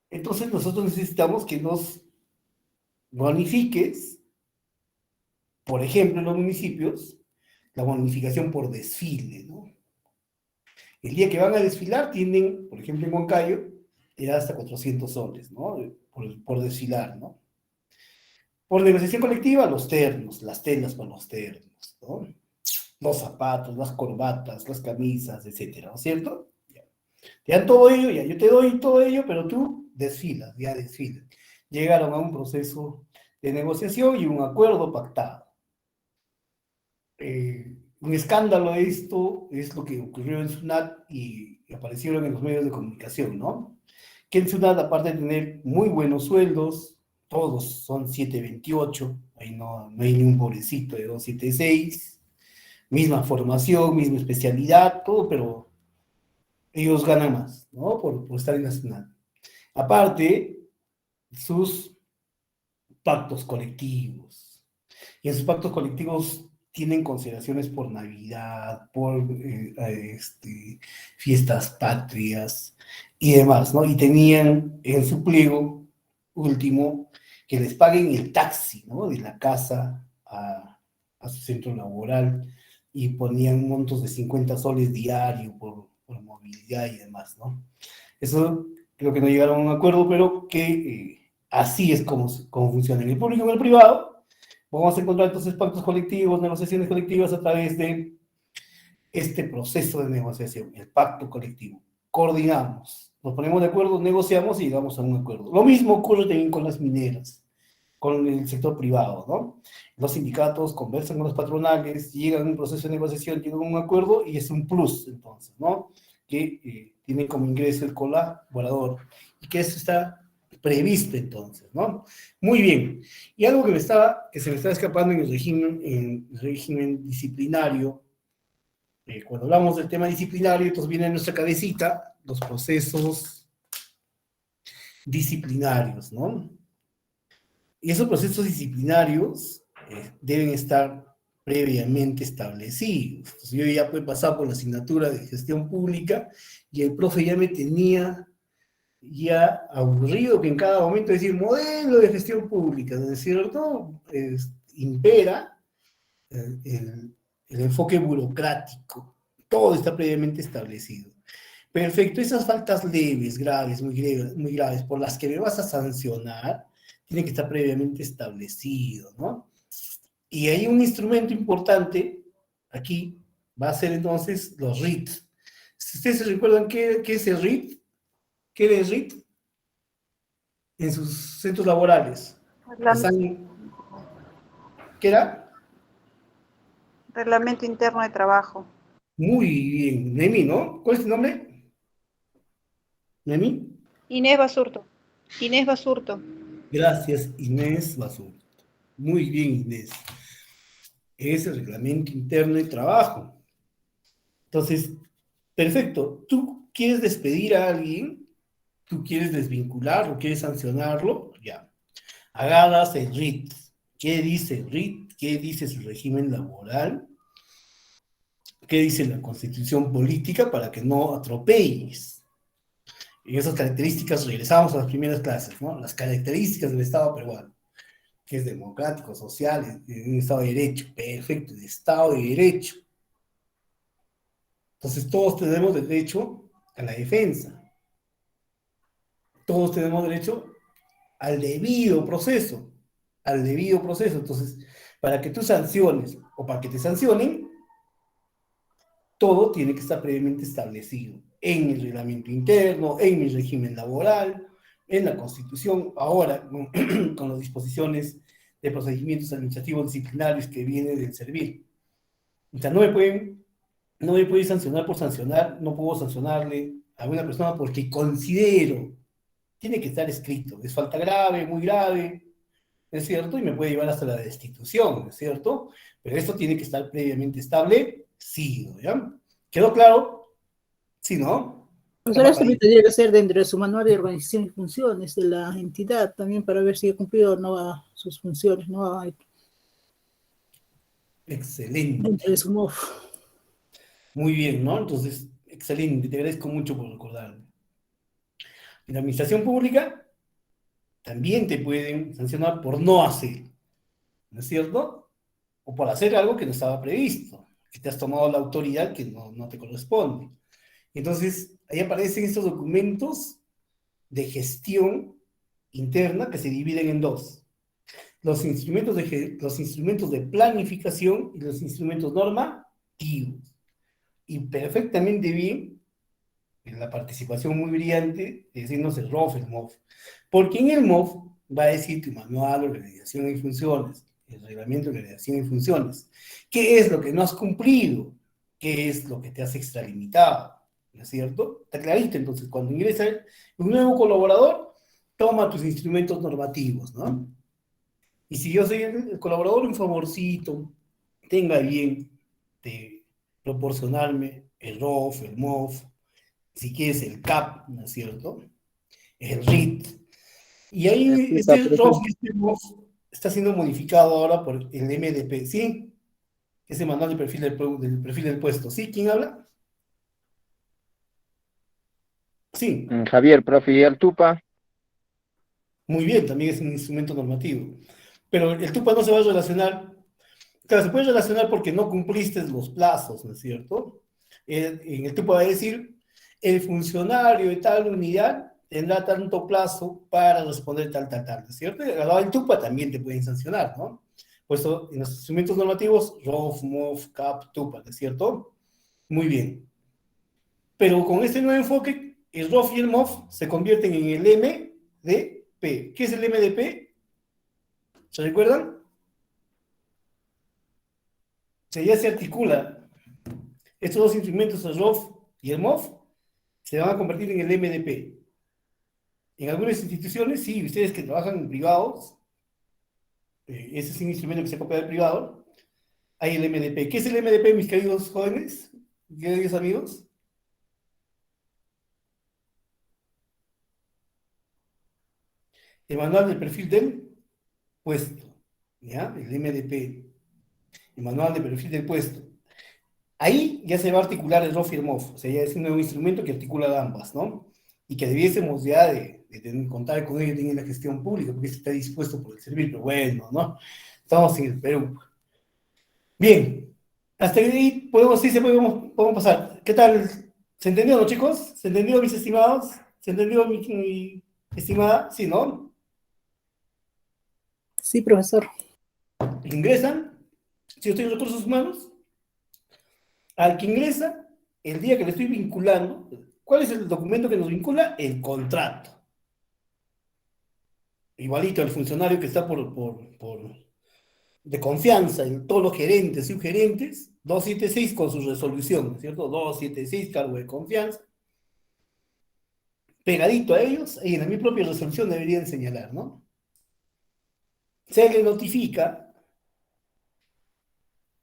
entonces nosotros necesitamos que nos bonifiques, por ejemplo, en los municipios, la bonificación por desfile, ¿no? El día que van a desfilar tienen, por ejemplo, en Huancayo, era hasta 400 soles, ¿no? Por desfilar, ¿no? Por negociación colectiva, los ternos, las telas para los ternos, ¿no? Los zapatos, las corbatas, las camisas, etcétera, ¿no es cierto? Ya. Te dan todo ello, ya, yo te doy todo ello, pero tú desfilas, ya desfilas. Llegaron a un proceso de negociación y un acuerdo pactado. Un escándalo de esto es lo que ocurrió en SUNAT y aparecieron en los medios de comunicación, ¿no? Que en SUNAT, aparte de tener muy buenos sueldos, todos son 728, ahí no hay ni un pobrecito de 276, misma formación, misma especialidad, todo, pero ellos ganan más, ¿no? Por estar en la SUNAT. Aparte, sus pactos colectivos. Y en sus pactos colectivos tienen consideraciones por Navidad, por fiestas patrias y demás, ¿no? Y tenían en su pliego último que les paguen el taxi, ¿no? De la casa a su centro laboral y ponían montos de 50 soles diario por movilidad y demás, ¿no? Eso creo que no llegaron a un acuerdo, pero que así es como funciona en el público y en el privado. Vamos a encontrar entonces pactos colectivos, negociaciones colectivas a través de este proceso de negociación, el pacto colectivo. Coordinamos, nos ponemos de acuerdo, negociamos y llegamos a un acuerdo. Lo mismo ocurre también con las mineras, con el sector privado, ¿no? Los sindicatos conversan con los patronales, llegan a un proceso de negociación, llegan a un acuerdo y es un plus, entonces, ¿no? Que tiene como ingreso el colaborador y que eso está previsto entonces, ¿no? Muy bien. Y algo que se me estaba escapando en el régimen disciplinario, cuando hablamos del tema disciplinario, entonces viene a nuestra cabecita los procesos disciplinarios, ¿no? Y esos procesos disciplinarios deben estar previamente establecidos. Entonces, yo ya he pasado por la asignatura de gestión pública y el profe ya me tenía ya aburrido que en cada momento decir modelo de gestión pública, ¿no es cierto? Impera el enfoque burocrático. Todo está previamente establecido. Perfecto, esas faltas leves, graves, muy graves, por las que me vas a sancionar, tiene que estar previamente establecido, ¿no? Y hay un instrumento importante, aquí, va a ser entonces los RIT. Si ustedes se recuerdan qué es el RIT, ¿qué es RIT? En sus centros laborales. ¿Qué era? Reglamento interno de trabajo. Muy bien, Nemi, ¿no? ¿Cuál es tu nombre? ¿Nemi? Inés Basurto. Inés Basurto. Gracias, Inés Basurto. Muy bien, Inés. Es el reglamento interno de trabajo. Entonces, perfecto. Tú quieres despedir a alguien, tú quieres desvincularlo, quieres sancionarlo, ya. Agarras el RIT. ¿Qué dice el RIT? ¿Qué dice su régimen laboral? ¿Qué dice la constitución política para que no atropelles? En esas características regresamos a las primeras clases, ¿no? Las características del Estado peruano, que es democrático, social, un Estado de Derecho, perfecto, de Estado de Derecho. Entonces todos tenemos derecho a la defensa, todos tenemos derecho al debido proceso, al debido proceso. Entonces, para que tú sanciones o para que te sancionen, todo tiene que estar previamente establecido en mi reglamento interno, en mi régimen laboral, en la Constitución, ahora con las disposiciones de procedimientos administrativos disciplinarios que vienen del servir. O sea, no me pueden sancionar por sancionar, no puedo sancionarle a una persona porque considero, tiene que estar escrito, es falta grave, muy grave, ¿es cierto? Y me puede llevar hasta la destitución, ¿es cierto? Pero esto tiene que estar previamente establecido, ¿ya? ¿Quedó claro? Sí, ¿no? Pues ahora esto tendría que ser dentro de su manual de organización y funciones de la entidad, también para ver si ha cumplido o no sus funciones, ¿no? Excelente. Dentro de su MOF. Muy bien, ¿no? Entonces, excelente, te agradezco mucho por recordarme. En la administración pública también te pueden sancionar por no hacer, ¿no es cierto? O por hacer algo que no estaba previsto, que te has tomado la autoridad que no te corresponde. Entonces, ahí aparecen estos documentos de gestión interna que se dividen en dos. Los instrumentos de planificación y los instrumentos normativos. Y perfectamente bien, en la participación muy brillante, de decirnos el ROF, el MOF. Porque en el MOF va a decir tu manual de organización y funciones, el reglamento de organización y funciones. ¿Qué es lo que no has cumplido? ¿Qué es lo que te has extralimitado? ¿No es cierto? Está clarito, entonces, cuando ingresa un nuevo colaborador, toma tus instrumentos normativos, ¿no? Y si yo soy el colaborador, un favorcito, tenga bien de proporcionarme el ROF, el MOF, si quieres el CAP, ¿no es cierto? El RIT. Y ahí este ROF y este MOF está siendo modificado ahora por el MDP, ¿sí? Ese manual del perfil del puesto, ¿sí? ¿Quién habla? Sí. Javier, profe, ¿y el TUPA? Muy bien, también es un instrumento normativo. Pero el TUPA no se va a relacionar Claro, se puede relacionar porque no cumpliste los plazos, ¿no es cierto? En el tipo va a decir, el funcionario de tal unidad tendrá tanto plazo para responder tal, ¿no es cierto? El TUPA también te pueden sancionar, ¿no? Por eso, en los instrumentos normativos, ROF, MOF, CAP, TUPA, ¿no es cierto? Muy bien. Pero con este nuevo enfoque, el ROF y el MOF se convierten en el MDP. ¿Qué es el MDP? ¿Se recuerdan? Ya se articula. Estos dos instrumentos, el ROF y el MOF, se van a convertir en el MDP. En algunas instituciones, sí, ustedes que trabajan en privados, ese es un instrumento que se copia del privado, hay el MDP. ¿Qué es el MDP, mis queridos jóvenes? Queridos amigos. El manual del perfil del puesto, ¿ya? El MDP, el manual de perfil del puesto. Ahí ya se va a articular el ROF y el MOF, o sea, ya es un nuevo instrumento que articula ambas, ¿no? Y que debiésemos ya de contar con ello en la gestión pública, porque está dispuesto por el servicio, pero bueno, ¿no? Estamos en el Perú. Bien, hasta ahí podemos, sí, podemos pasar. ¿Qué tal? ¿Se entendió, no, chicos? ¿Se entendió, mis estimados? ¿Se entendió, mi estimada? Sí, ¿no? Sí, profesor. Ingresan, si yo estoy en recursos humanos, al que ingresa, el día que le estoy vinculando, ¿cuál es el documento que nos vincula? El contrato. Igualito al funcionario que está de confianza en todos los gerentes, subgerentes, 276 con su resolución, ¿no es cierto? 276, cargo de confianza. Pegadito a ellos, y en mi propia resolución deberían señalar, ¿no? Se le notifica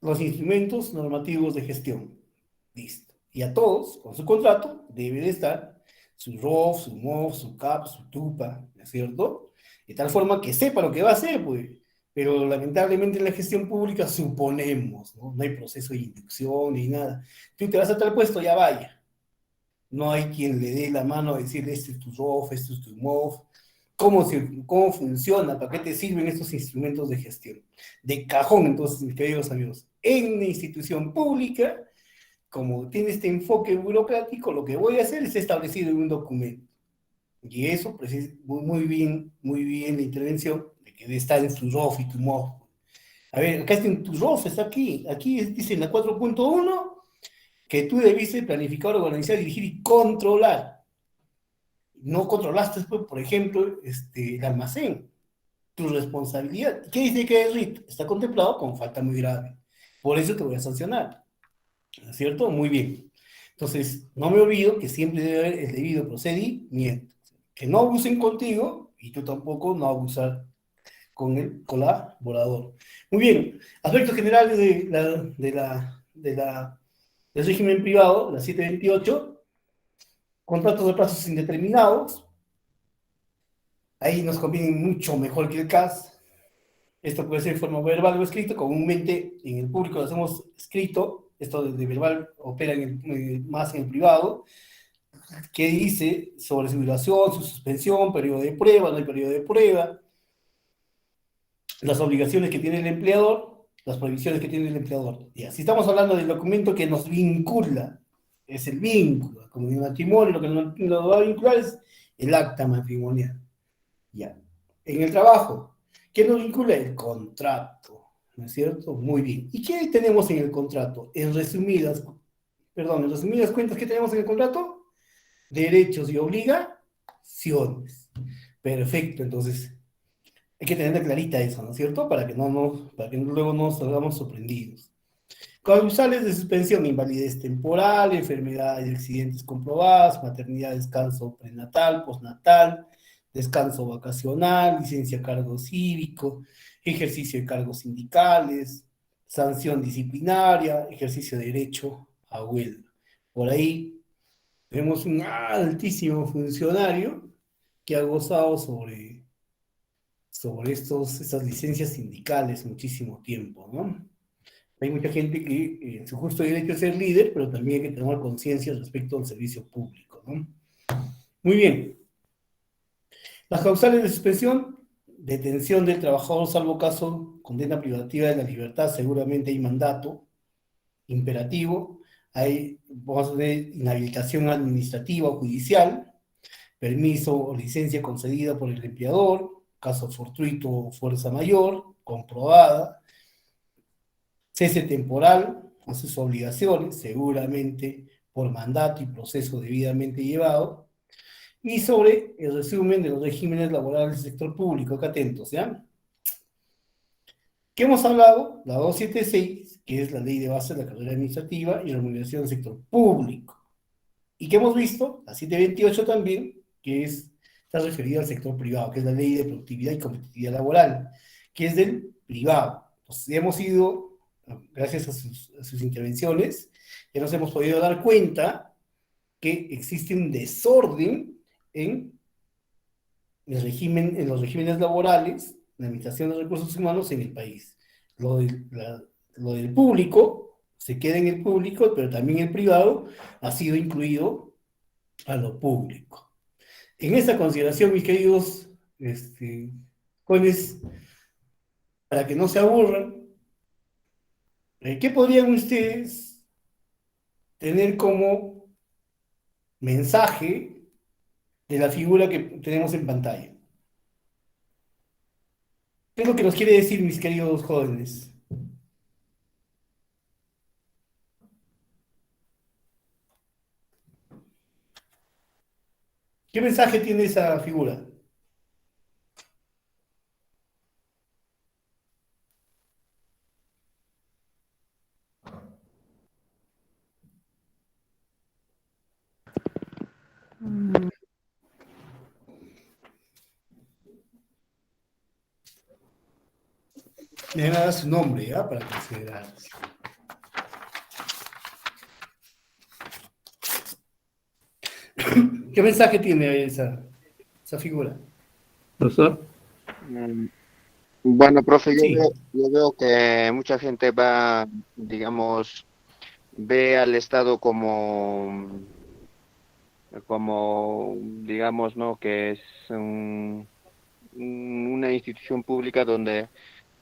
los instrumentos normativos de gestión. Listo. Y a todos, con su contrato, debe de estar su ROF, su MOF, su CAP, su TUPA, ¿no es cierto? De tal forma que sepa lo que va a hacer, pues. Pero lamentablemente en la gestión pública suponemos, ¿no? No hay proceso de inducción ni nada. Tú te vas a tal puesto, ya vaya. No hay quien le dé la mano a decir, este es tu ROF, este es tu MOF. ¿Cómo funciona? ¿Para qué te sirven estos instrumentos de gestión? De cajón, entonces, mis queridos amigos. En una institución pública, como tiene este enfoque burocrático, lo que voy a hacer es establecido en un documento. Y eso, pues, es muy bien la intervención de que debe estar en tu ROF y tu MOF. A ver, acá está en tu ROF, está aquí. Aquí dice en la 4.1 que tú debiste planificar, organizar, dirigir y controlar. No controlaste, pues, por ejemplo, el almacén. Tu responsabilidad. ¿Qué dice que es RIT? Está contemplado con falta muy grave. Por eso te voy a sancionar. ¿No es cierto? Muy bien. Entonces, no me olvido que siempre debe haber el debido procedimiento. Que no abusen contigo y tú tampoco no abusar con el colaborador. Muy bien. Aspectos generales del régimen privado, la 728, contratos de plazos indeterminados. Ahí nos conviene mucho mejor que el CAS. Esto puede ser en forma verbal o escrito. Comúnmente en el público lo hacemos escrito. Esto de verbal opera más en el privado. ¿Qué dice sobre su duración, su suspensión, periodo de prueba, no hay periodo de prueba? Las obligaciones que tiene el empleador, las prohibiciones que tiene el empleador. Ya, si estamos hablando del documento que nos vincula, es el vínculo, como en el matrimonio, lo que nos va a vincular es el acta matrimonial. Ya. En el trabajo, ¿qué nos vincula? El contrato, ¿no es cierto? Muy bien. ¿Y qué tenemos en el contrato? En resumidas cuentas, ¿qué tenemos en el contrato? Derechos y obligaciones. Perfecto, entonces hay que tener clarita eso, ¿no es cierto? Para que luego no salgamos sorprendidos. Causales de suspensión: invalidez temporal, enfermedades y accidentes comprobados, maternidad, descanso prenatal, postnatal, descanso vacacional, licencia a cargo cívico, ejercicio de cargos sindicales, sanción disciplinaria, ejercicio de derecho a huelga. Por ahí vemos un altísimo funcionario que ha gozado sobre estas licencias sindicales muchísimo tiempo, ¿no? Hay mucha gente que su justo derecho es ser líder, pero también hay que tener conciencia respecto al servicio público, ¿no? Muy bien. Las causales de suspensión: detención del trabajador salvo caso condena privativa de la libertad, seguramente hay mandato imperativo, hay, vamos a tener inhabilitación administrativa o judicial, permiso o licencia concedida por el empleador, caso fortuito o fuerza mayor, comprobada, cese temporal, hace sus obligaciones, seguramente por mandato y proceso debidamente llevado, y sobre el resumen de los regímenes laborales del sector público, acá atentos, ¿ya? ¿Qué hemos hablado? La 276, que es la ley de base de la carrera administrativa y remuneración del sector público. ¿Y qué hemos visto? La 728 también, que está referida al sector privado, que es la ley de productividad y competitividad laboral, que es del privado. Entonces, hemos ido, gracias a sus intervenciones, ya nos hemos podido dar cuenta que existe un desorden en en los regímenes laborales, la administración de recursos humanos en el país. Lo del público se queda en el público, pero también el privado ha sido incluido a lo público. En esta consideración, mis queridos jóvenes, para que no se aburran, ¿qué podrían ustedes tener como mensaje de la figura que tenemos en pantalla? ¿Qué es lo que nos quiere decir, mis queridos jóvenes? ¿Qué mensaje tiene esa figura? Me van a dar su nombre, ¿ya? Para considerar. ¿Qué mensaje tiene esa figura? Profesor, Bueno, profe, Sí. yo veo que mucha gente va, digamos, ve al Estado como, digamos, ¿no? Que es una institución pública donde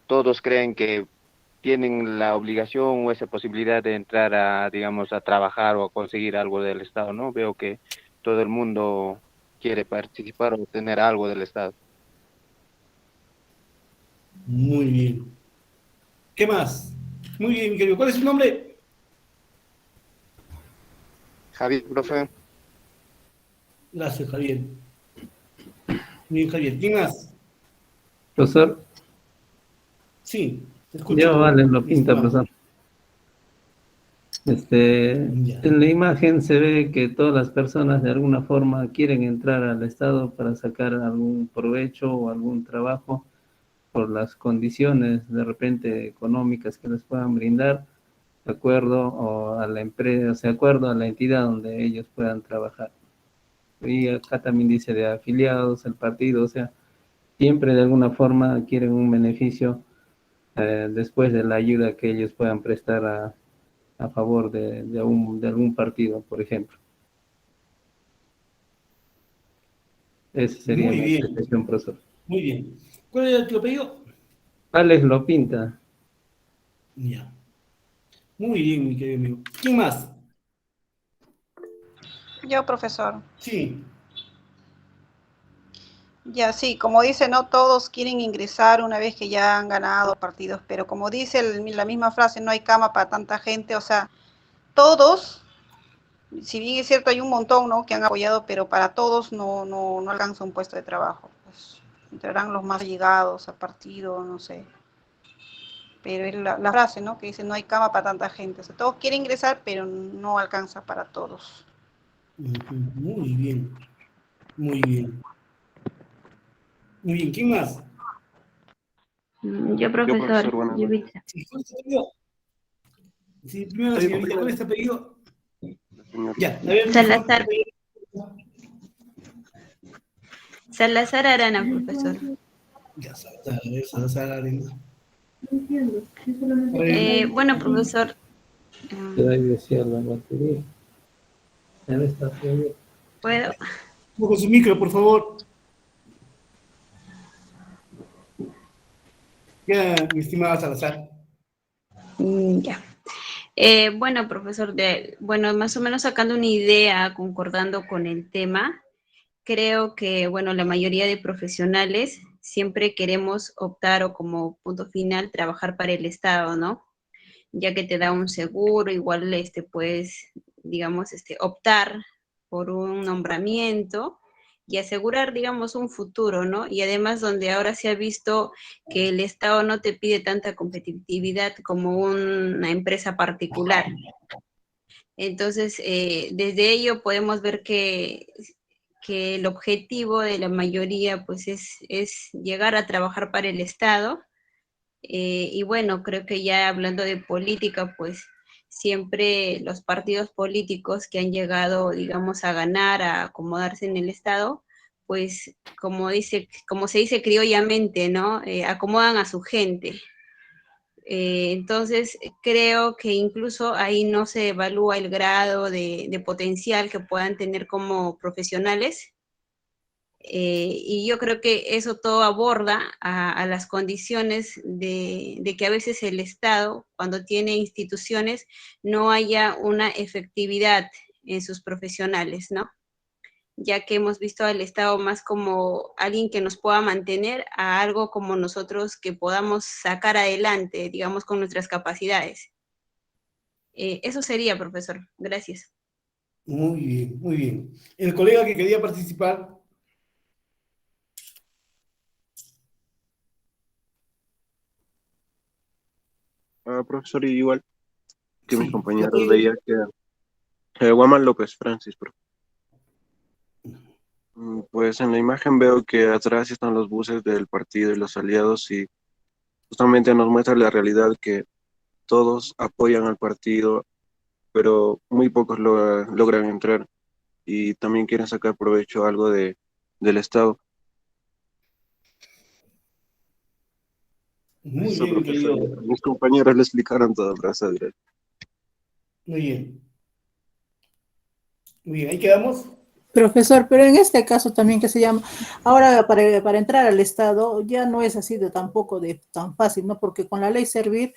todos creen que tienen la obligación o esa posibilidad de entrar a, digamos, a trabajar o a conseguir algo del Estado, ¿no? Veo que todo el mundo quiere participar o obtener algo del Estado. Muy bien. ¿Qué más? Muy bien, mi querido. ¿Cuál es su nombre? Javier, profe. Gracias, Javier. Muy bien, Javier. ¿Quién más? profesor, Sí, te escucho. yo vale, lo mi pinta, estimado. profesor. Ya. En la imagen se ve que todas las personas de alguna forma quieren entrar al Estado para sacar algún provecho o algún trabajo por las condiciones de repente económicas que les puedan brindar, de acuerdo o a la empresa, o sea, de acuerdo a la entidad donde ellos puedan trabajar. Y acá también dice de afiliados al partido, o sea, siempre de alguna forma quieren un beneficio después de la ayuda que ellos puedan prestar a favor de algún partido, por ejemplo. Esa sería Muy mi bien, apreciación, profesor. muy bien. ¿Cuál era tu apellido? Alex lo pinta. Ya. Muy bien, mi querido amigo. ¿Quién más? Yo, profesor. Sí. Ya, sí, como dice, no todos quieren ingresar una vez que ya han ganado partidos, pero como dice la misma frase, no hay cama para tanta gente, o sea, todos, si bien es cierto, hay un montón, ¿no?, que han apoyado, pero para todos no alcanza un puesto de trabajo. Pues entrarán los más llegados a partido, no sé. Pero es la frase, ¿no?, que dice, no hay cama para tanta gente. O sea, todos quieren ingresar, pero no alcanza para todos. Muy bien, muy bien. Muy bien, ¿quién más? Yo, Yo, profesor, profesor, buenas noches. Yubitsa. Sí, ¿cuál es tu apellido? Sí, primero la señorita, ¿cuál es tu apellido? Señor. Ya, a ver, Salazar. Salazar Arana, profesor. Ya, Salazar Arena. Bueno, profesor, Ahí decía la batería. Ya está. ¿puedo? Con su micro, por favor. Ya, mi estimada Salazar. Ya. Bueno, profesor, bueno, más o menos sacando una idea, concordando con el tema, creo que, bueno, la mayoría de profesionales siempre queremos optar o como punto final trabajar para el Estado, ¿no? Ya que te da un seguro, igual puedes, digamos, optar por un nombramiento y asegurar, digamos, un futuro, ¿no? Y además donde ahora se ha visto que el Estado no te pide tanta competitividad como una empresa particular. Entonces, desde ello podemos ver que el objetivo de la mayoría pues es llegar a trabajar para el Estado. Y bueno, creo que ya hablando de política, pues siempre los partidos políticos que han llegado, digamos, a ganar, a acomodarse en el Estado, pues como se dice criollamente, ¿no? Acomodan a su gente. Entonces, creo que incluso ahí no se evalúa el grado de potencial que puedan tener como profesionales, y yo creo que eso todo aborda a las condiciones de que a veces el Estado, cuando tiene instituciones, no haya una efectividad en sus profesionales, ¿no? Ya que hemos visto al Estado más como alguien que nos pueda mantener a algo como nosotros que podamos sacar adelante, digamos, con nuestras capacidades. Eso sería, profesor. Gracias. Muy bien, muy bien. El colega que quería participar. Profesor, igual que mis Sí, compañeros veía que Guaman López Francis, pues en la imagen veo que atrás están los buses del partido y los aliados y justamente nos muestra la realidad que todos apoyan al partido, pero muy pocos logran entrar y también quieren sacar provecho algo del Estado. muy Eso, bien, mi profesor. querido. Mis compañeros le explicaron todo, profesor. Muy bien. Muy bien, ahí quedamos. Profesor, pero en este caso también que se llama, ahora para entrar al Estado ya no es así de tampoco de tan fácil, ¿no? Porque con la ley Servir,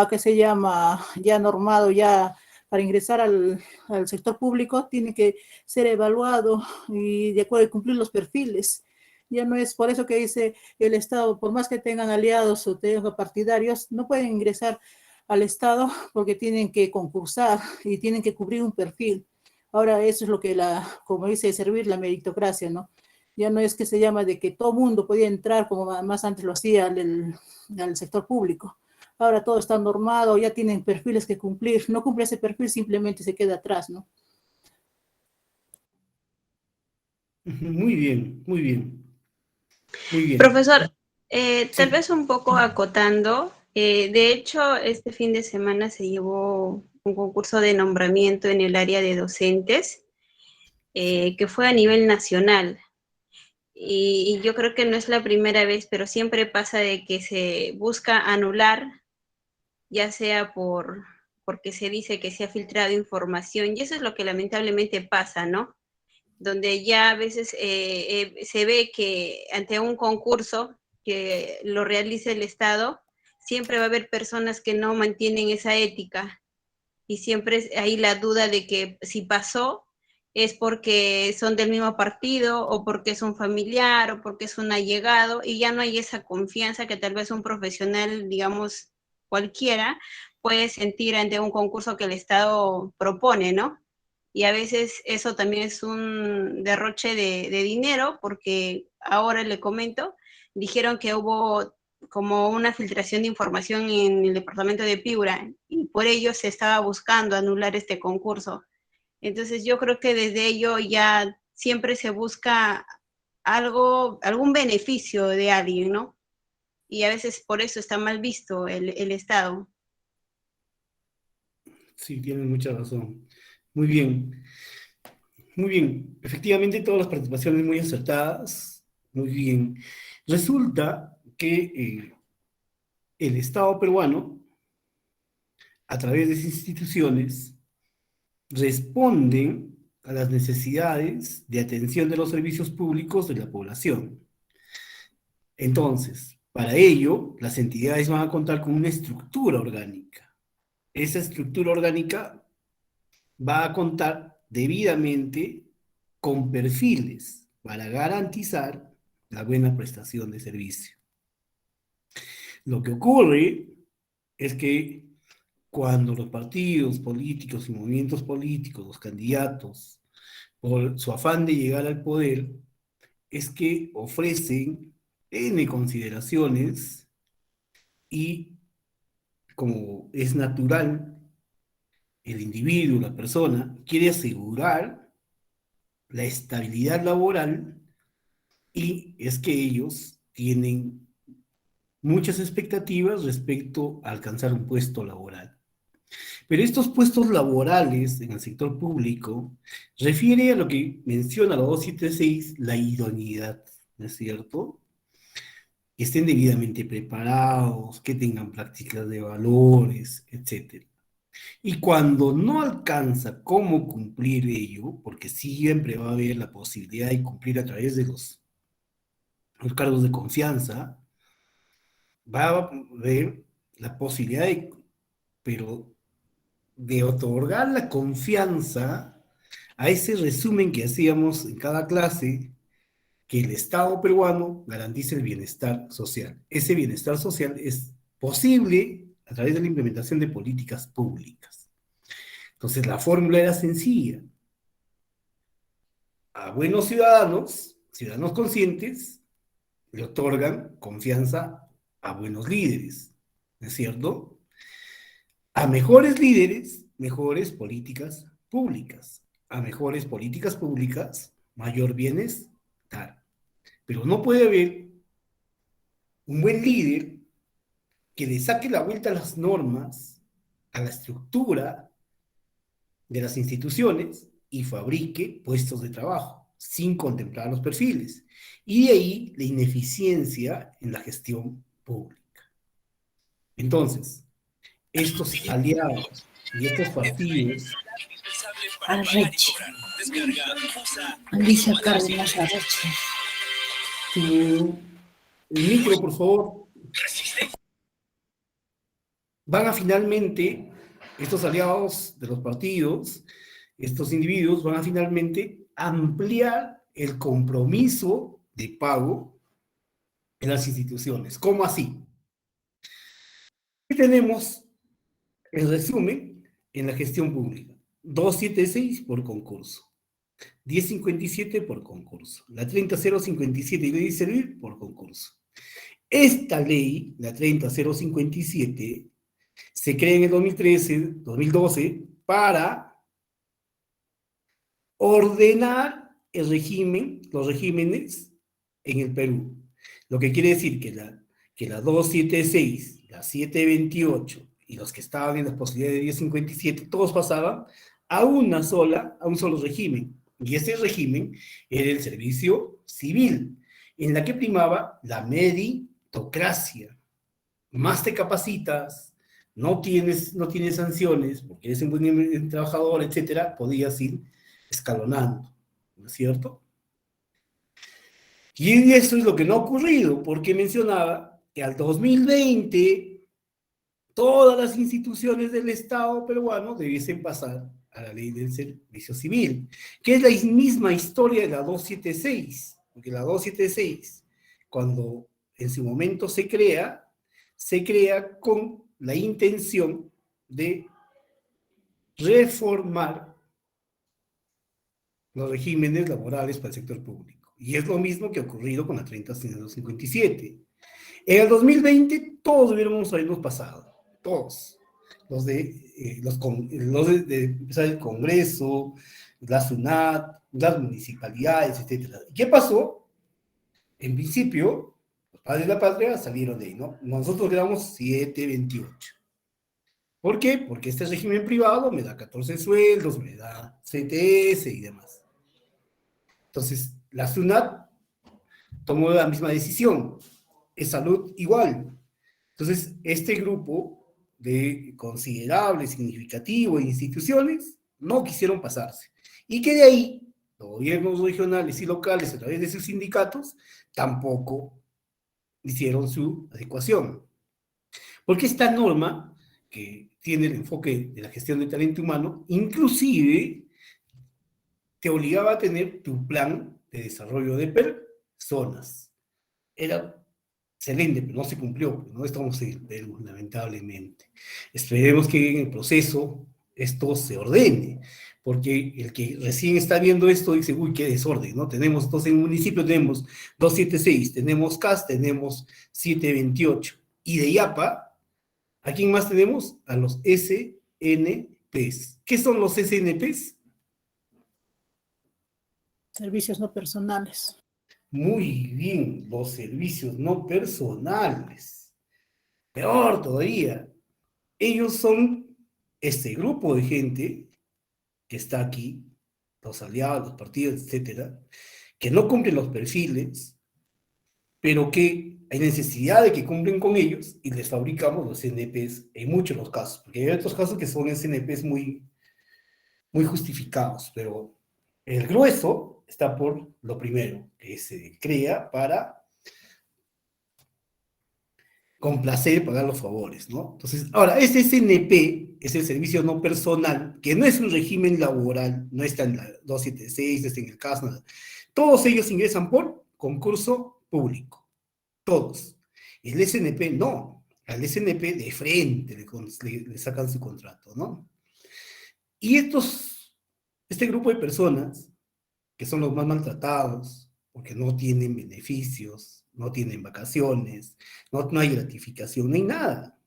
que se llama ya normado, ya para ingresar al sector público, tiene que ser evaluado y de acuerdo a cumplir los perfiles. Ya no es por eso que dice el Estado, por más que tengan aliados o tengan partidarios, no pueden ingresar al Estado porque tienen que concursar y tienen que cubrir un perfil. Ahora eso es lo que como dice Servir, la meritocracia, ¿no? Ya no es que se llama de que todo mundo podía entrar como más antes lo hacía al sector público. Ahora todo está normado, ya tienen perfiles que cumplir. No cumple ese perfil, simplemente se queda atrás, ¿no? Muy bien, muy bien, muy bien. Profesor, tal Sí. vez un poco acotando, de hecho, este fin de semana se llevó un concurso de nombramiento en el área de docentes, que fue a nivel nacional. Y yo creo que no es la primera vez, pero siempre pasa de que se busca anular, ya sea porque se dice que se ha filtrado información, y eso es lo que lamentablemente pasa, ¿no? Donde ya a veces se ve que ante un concurso que lo realice el Estado, siempre va a haber personas que no mantienen esa ética y siempre hay la duda de que si pasó es porque son del mismo partido o porque es un familiar o porque es un allegado y ya no hay esa confianza que tal vez un profesional, digamos, cualquiera puede sentir ante un concurso que el Estado propone, ¿no? Y a veces eso también es un derroche de dinero, porque ahora le comento, dijeron que hubo como una filtración de información en el departamento de Piura y por ello se estaba buscando anular este concurso. Entonces yo creo que desde ello ya siempre se busca algo, algún beneficio de alguien, ¿no? Y a veces por eso está mal visto el Estado. Sí, tienen mucha razón. Muy bien, muy bien. Efectivamente, todas las participaciones muy acertadas. Muy bien. Resulta que el Estado peruano, a través de sus instituciones, responden a las necesidades de atención de los servicios públicos de la población. Entonces, Para ello, las entidades van a contar con una estructura orgánica. Esa estructura orgánica va a contar debidamente con perfiles para garantizar la buena prestación de servicio. Lo que ocurre es que cuando los partidos políticos y movimientos políticos, los candidatos, por su afán de llegar al poder, es que ofrecen N consideraciones y, como es natural, el individuo, la persona, quiere asegurar la estabilidad laboral y es que ellos tienen muchas expectativas respecto a alcanzar un puesto laboral. Pero estos puestos laborales en el sector público refiere a lo que menciona la 276, la idoneidad, ¿no es cierto? Que estén debidamente preparados, que tengan prácticas de valores, etc. Y cuando no alcanza cómo cumplir ello, porque siempre va a haber la posibilidad de cumplir a través de los cargos de confianza, va a haber la posibilidad de, pero de otorgar la confianza a ese resumen que hacíamos en cada clase, que el Estado peruano garantice el bienestar social. Ese bienestar social es posible a través de la implementación de políticas públicas. Entonces la fórmula era sencilla. A buenos ciudadanos, ciudadanos conscientes, le otorgan confianza a buenos líderes, ¿no es cierto? A mejores líderes, mejores políticas públicas. A mejores políticas públicas, mayor bienestar. Pero no puede haber un buen líder que le saque la vuelta a las normas, a la estructura de las instituciones y fabrique puestos de trabajo sin contemplar los perfiles. Y de ahí la ineficiencia en la gestión pública. Entonces, estos aliados y estos partidos... Arreche. Alicia Cárdenas Arreche. El micro, por favor. Van a finalmente, estos aliados de los partidos, estos individuos van a finalmente ampliar el compromiso de pago en las instituciones. ¿Cómo así? ¿Qué tenemos? En resumen, en la gestión pública. 276 por concurso. 1057 por concurso. La 30057 y ley de servir por concurso. Esta ley, la 30057, se crea en el 2012, para ordenar el régimen, los regímenes en el Perú. Lo que quiere decir que la 276, la 728 y los que estaban en las posibilidades de 1057, todos pasaban a un solo régimen. Y ese régimen era el servicio civil, en la que primaba la meritocracia. Más te capacitas, no tienes sanciones, porque eres un buen trabajador, etcétera, podías ir escalonando, ¿no es cierto? Y eso es lo que no ha ocurrido, porque mencionaba que al 2020 todas las instituciones del Estado peruano debiesen pasar a la ley del servicio civil, que es la misma historia de la 276, porque la 276, cuando en su momento se crea con la intención de reformar los regímenes laborales para el sector público. Y es lo mismo que ha ocurrido con la 30057. En el 2020 todos debiéramos habernos pasado, todos. Los de empezar el Congreso, la SUNAT, las municipalidades, etc. ¿Qué pasó? En principio, los padres de la patria salieron de ahí, ¿no? Nosotros quedamos 728. ¿Por qué? Porque este régimen privado me da 14 sueldos, me da CTS y demás. Entonces, la SUNAT tomó la misma decisión. Es salud igual. Entonces, este grupo de considerable, significativo de instituciones no quisieron pasarse. Y que de ahí, los gobiernos regionales y locales, a través de sus sindicatos, tampoco hicieron su adecuación. Porque esta norma, que tiene el enfoque de la gestión de talento humano, inclusive te obligaba a tener tu plan de desarrollo de personas. Era excelente, pero no se cumplió, no estamos en el Perú, lamentablemente. Esperemos que en el proceso esto se ordene, porque el que recién está viendo esto dice, uy, qué desorden, ¿no? Tenemos, entonces en un municipio tenemos 276, tenemos CAS, tenemos 728, y de IAPA, ¿a quién más tenemos? A los SNPs. ¿Qué son los SNPs? Servicios no personales. Muy bien, los servicios no personales. Peor todavía, ellos son este grupo de gente que está aquí, los aliados, los partidos, etcétera, que no cumplen los perfiles, pero que hay necesidad de que cumplen con ellos y les fabricamos los SNPs en muchos de los casos, porque hay otros casos que son SNPs muy, muy justificados, pero el grueso está por lo primero, que se crea para complacer, pagar los favores, ¿no? Entonces, ahora, este SNP es el servicio no personal, que no es un régimen laboral, no está en la 276, no está en el CAS, nada. Todos ellos ingresan por concurso público, todos. El SNP no, al SNP de frente le sacan su contrato, ¿no? Y este grupo de personas, que son los más maltratados, porque no tienen beneficios, no tienen vacaciones, no hay gratificación, no hay nada.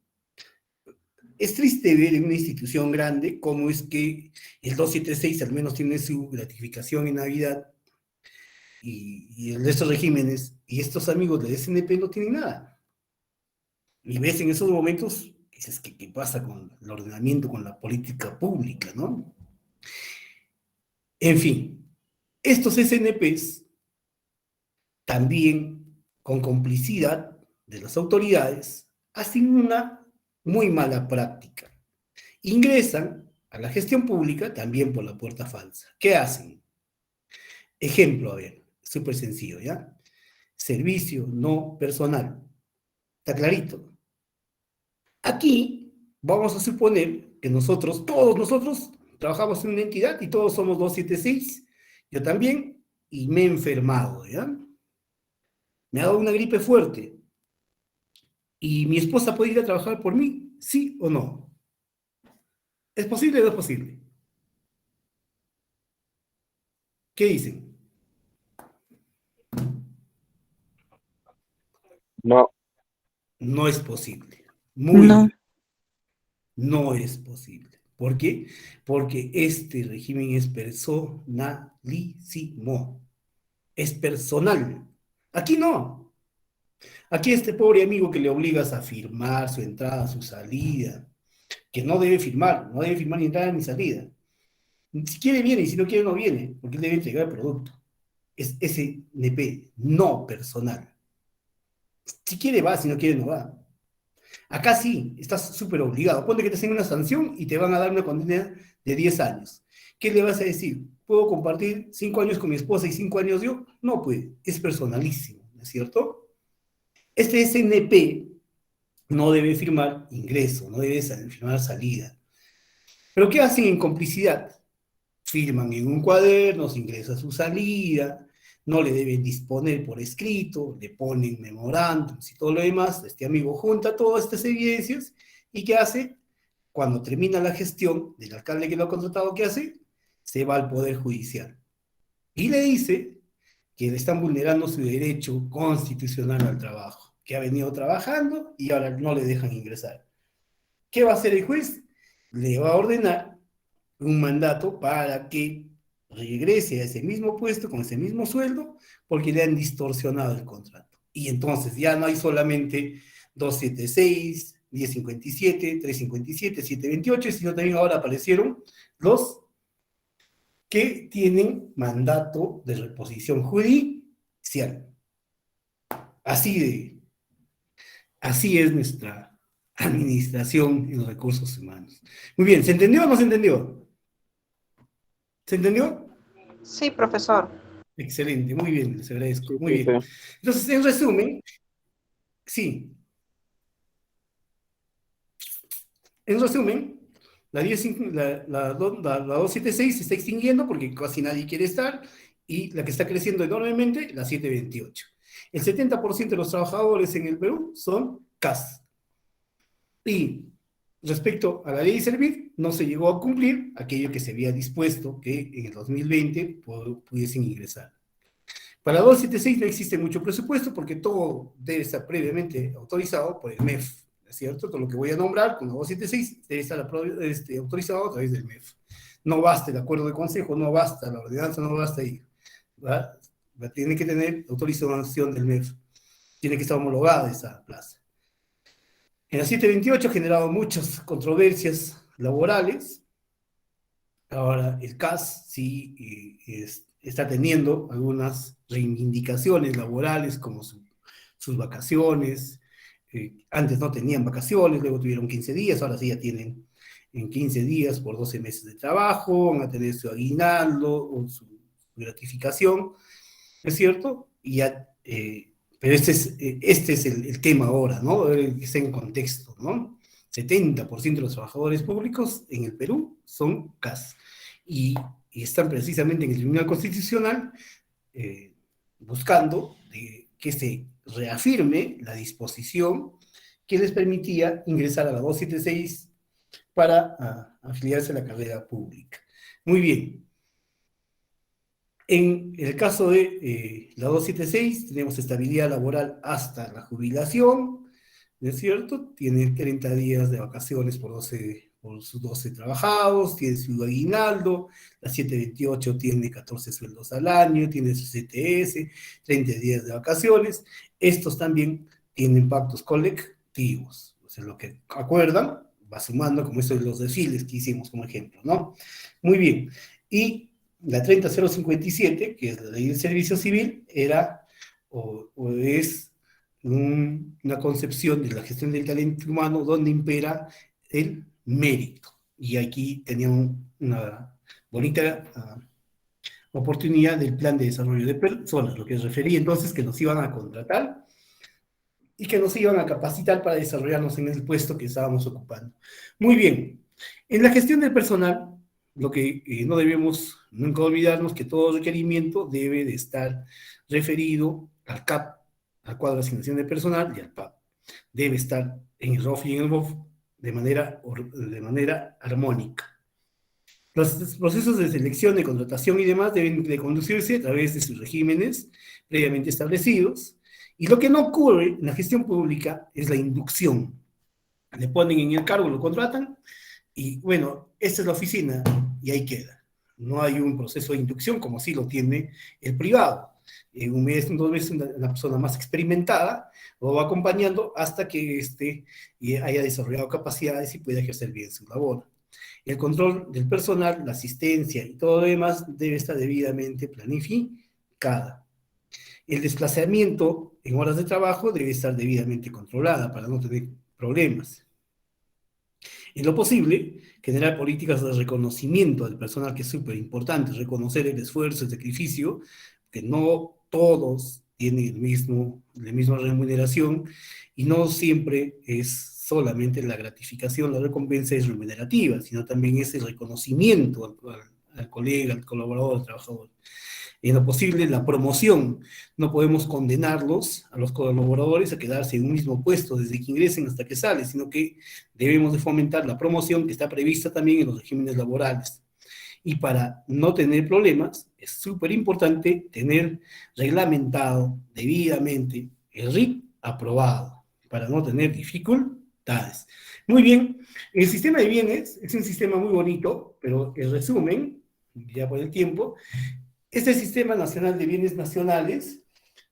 Es triste ver en una institución grande cómo es que el 276 al menos tiene su gratificación en Navidad y el de estos regímenes y estos amigos de SNP no tienen nada. Y ves en esos momentos, dices, ¿qué pasa con el ordenamiento, con la política pública, no? En fin, estos SNPs también, con complicidad de las autoridades, hacen una muy mala práctica. Ingresan a la gestión pública también por la puerta falsa. ¿Qué hacen? Ejemplo, a ver, súper sencillo, ¿ya? Servicio no personal. Está clarito. Aquí vamos a suponer que todos nosotros, trabajamos en una entidad y todos somos 276, yo también, y me he enfermado, ¿ya? Me ha dado una gripe fuerte. ¿Y mi esposa puede ir a trabajar por mí? ¿Sí o no? ¿Es posible o no es posible? ¿Qué dicen? No, No es posible. Muy No. bien. No es posible. ¿Por qué? Porque este régimen es personalísimo. Es personal. Aquí no. Aquí este pobre amigo que le obligas a firmar su entrada, su salida, que no debe firmar ni entrada ni salida. Si quiere viene y si no quiere no viene, porque él debe entregar el producto. Es SNP, no personal. Si quiere va, si no quiere no va. Acá sí, estás súper obligado. Ponte que te hacen una sanción y te van a dar una condena de 10 años. ¿Qué le vas a decir? ¿Puedo compartir 5 años con mi esposa y 5 años yo? No puede, es personalísimo, ¿no es cierto? Este SNP no debe firmar ingreso, no debe firmar salida. ¿Pero qué hacen en complicidad? Firman en un cuaderno, se ingresa su salida, no le deben disponer por escrito, le ponen memorándums y todo lo demás. Este amigo junta todas estas evidencias y ¿qué hace? Cuando termina la gestión del alcalde que lo ha contratado, ¿qué hace? Se va al Poder Judicial y le dice que le están vulnerando su derecho constitucional al trabajo, que ha venido trabajando y ahora no le dejan ingresar. ¿Qué va a hacer el juez? Le va a ordenar un mandato para que regrese a ese mismo puesto con ese mismo sueldo porque le han distorsionado el contrato. Y entonces ya no hay solamente 276, 1057, 357, 728, sino también ahora aparecieron los que tienen mandato de reposición judicial. Así es nuestra administración en los recursos humanos. Muy bien, ¿se entendió o no se entendió? ¿Se entendió? Sí, profesor. Excelente, muy bien, les agradezco. sí, Muy profe. bien. Entonces, en resumen, Sí, en resumen, la 276 se está extinguiendo porque casi nadie quiere estar, y la que está creciendo enormemente, la 728. El 70% de los trabajadores en el Perú son CAS. Y respecto a la ley de servir, no se llegó a cumplir aquello que se había dispuesto que en el 2020 pudiesen ingresar. Para 276 no existe mucho presupuesto porque todo debe estar previamente autorizado por el MEF, ¿es cierto? Todo lo que voy a nombrar con la 276 debe estar autorizado a través del MEF. No basta el acuerdo de consejo, no basta la ordenanza, no basta ir. Tiene que tener autorización del MEF. Tiene que estar homologada esa plaza. En la 728 ha generado muchas controversias laborales. Ahora el CAS sí está teniendo algunas reivindicaciones laborales como sus vacaciones. Antes no tenían vacaciones, luego tuvieron 15 días, ahora sí ya tienen en 15 días por 12 meses de trabajo, van a tener su aguinaldo o su gratificación, ¿es cierto? Y ya, pero este es el tema ahora, ¿no? Que está en contexto, ¿no? 70% de los trabajadores públicos en el Perú son CAS. Y están precisamente en el Tribunal Constitucional buscando que se reafirme la disposición que les permitía ingresar a la 276 para afiliarse a la carrera pública. Muy bien. En el caso de la 276 tenemos estabilidad laboral hasta la jubilación, ¿no es cierto? Tiene 30 días de vacaciones por sus 12 trabajados, tiene su aguinaldo, la 728 tiene 14 sueldos al año, tiene su CTS, 30 días de vacaciones. Estos también tienen pactos colectivos, o sea, lo que acuerdan va sumando, como esto de los desfiles que hicimos como ejemplo, ¿no? Muy bien. Y la 30057, que es la ley del servicio civil, era o es una concepción de la gestión del talento humano donde impera el mérito. Y aquí teníamos una bonita oportunidad del plan de desarrollo de personas, lo que refería entonces que nos iban a contratar y que nos iban a capacitar para desarrollarnos en el puesto que estábamos ocupando. Muy bien, en la gestión del personal, lo que no debemos nunca olvidarnos que todo requerimiento debe de estar referido al CAP, al cuadro de asignación de personal, y al PAP. Debe estar en el ROF y en el BOF de manera armónica. Los procesos de selección, de contratación y demás deben de conducirse a través de sus regímenes previamente establecidos, y lo que no ocurre en la gestión pública es la inducción. Le ponen en el cargo, lo contratan, y bueno, esta es la oficina, y ahí queda. No hay un proceso de inducción como sí lo tiene el privado. Un mes, 2 meses, una persona más experimentada lo va acompañando hasta que haya desarrollado capacidades y pueda ejercer bien su labor. El control del personal, la asistencia y todo lo demás debe estar debidamente planificada. El desplazamiento en horas de trabajo debe estar debidamente controlada para no tener problemas. En lo posible, generar políticas de reconocimiento del personal, que es súper importante, reconocer el esfuerzo, el sacrificio, que no todos tienen la misma remuneración, y no siempre es solamente la gratificación, la recompensa es remunerativa, sino también es el reconocimiento al colega, al colaborador, al trabajador. En lo posible, la promoción. No podemos condenarlos, a los colaboradores, a quedarse en un mismo puesto desde que ingresen hasta que salen, sino que debemos de fomentar la promoción que está prevista también en los regímenes laborales. Y para no tener problemas, es súper importante tener reglamentado debidamente el RIC aprobado, para no tener dificultades. Muy bien, el sistema de bienes es un sistema muy bonito, pero en resumen, ya por el tiempo, este Sistema Nacional de Bienes Nacionales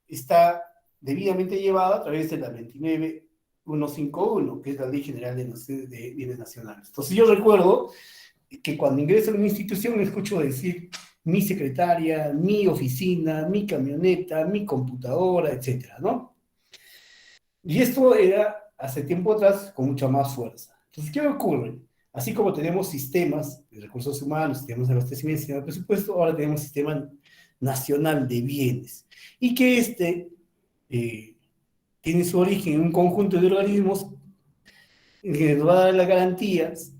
está debidamente llevado a través de la 29151, que es la Ley General de Bienes Nacionales. Entonces yo recuerdo que cuando ingreso a una institución me escucho decir mi secretaria, mi oficina, mi camioneta, mi computadora, etcétera, ¿no? Y esto era hace tiempo atrás con mucha más fuerza. Entonces, ¿qué ocurre? Así como tenemos sistemas de recursos humanos, sistemas de abastecimiento, sistema de presupuesto, ahora tenemos sistema nacional de bienes. Y que tiene su origen en un conjunto de organismos que nos va a dar las garantías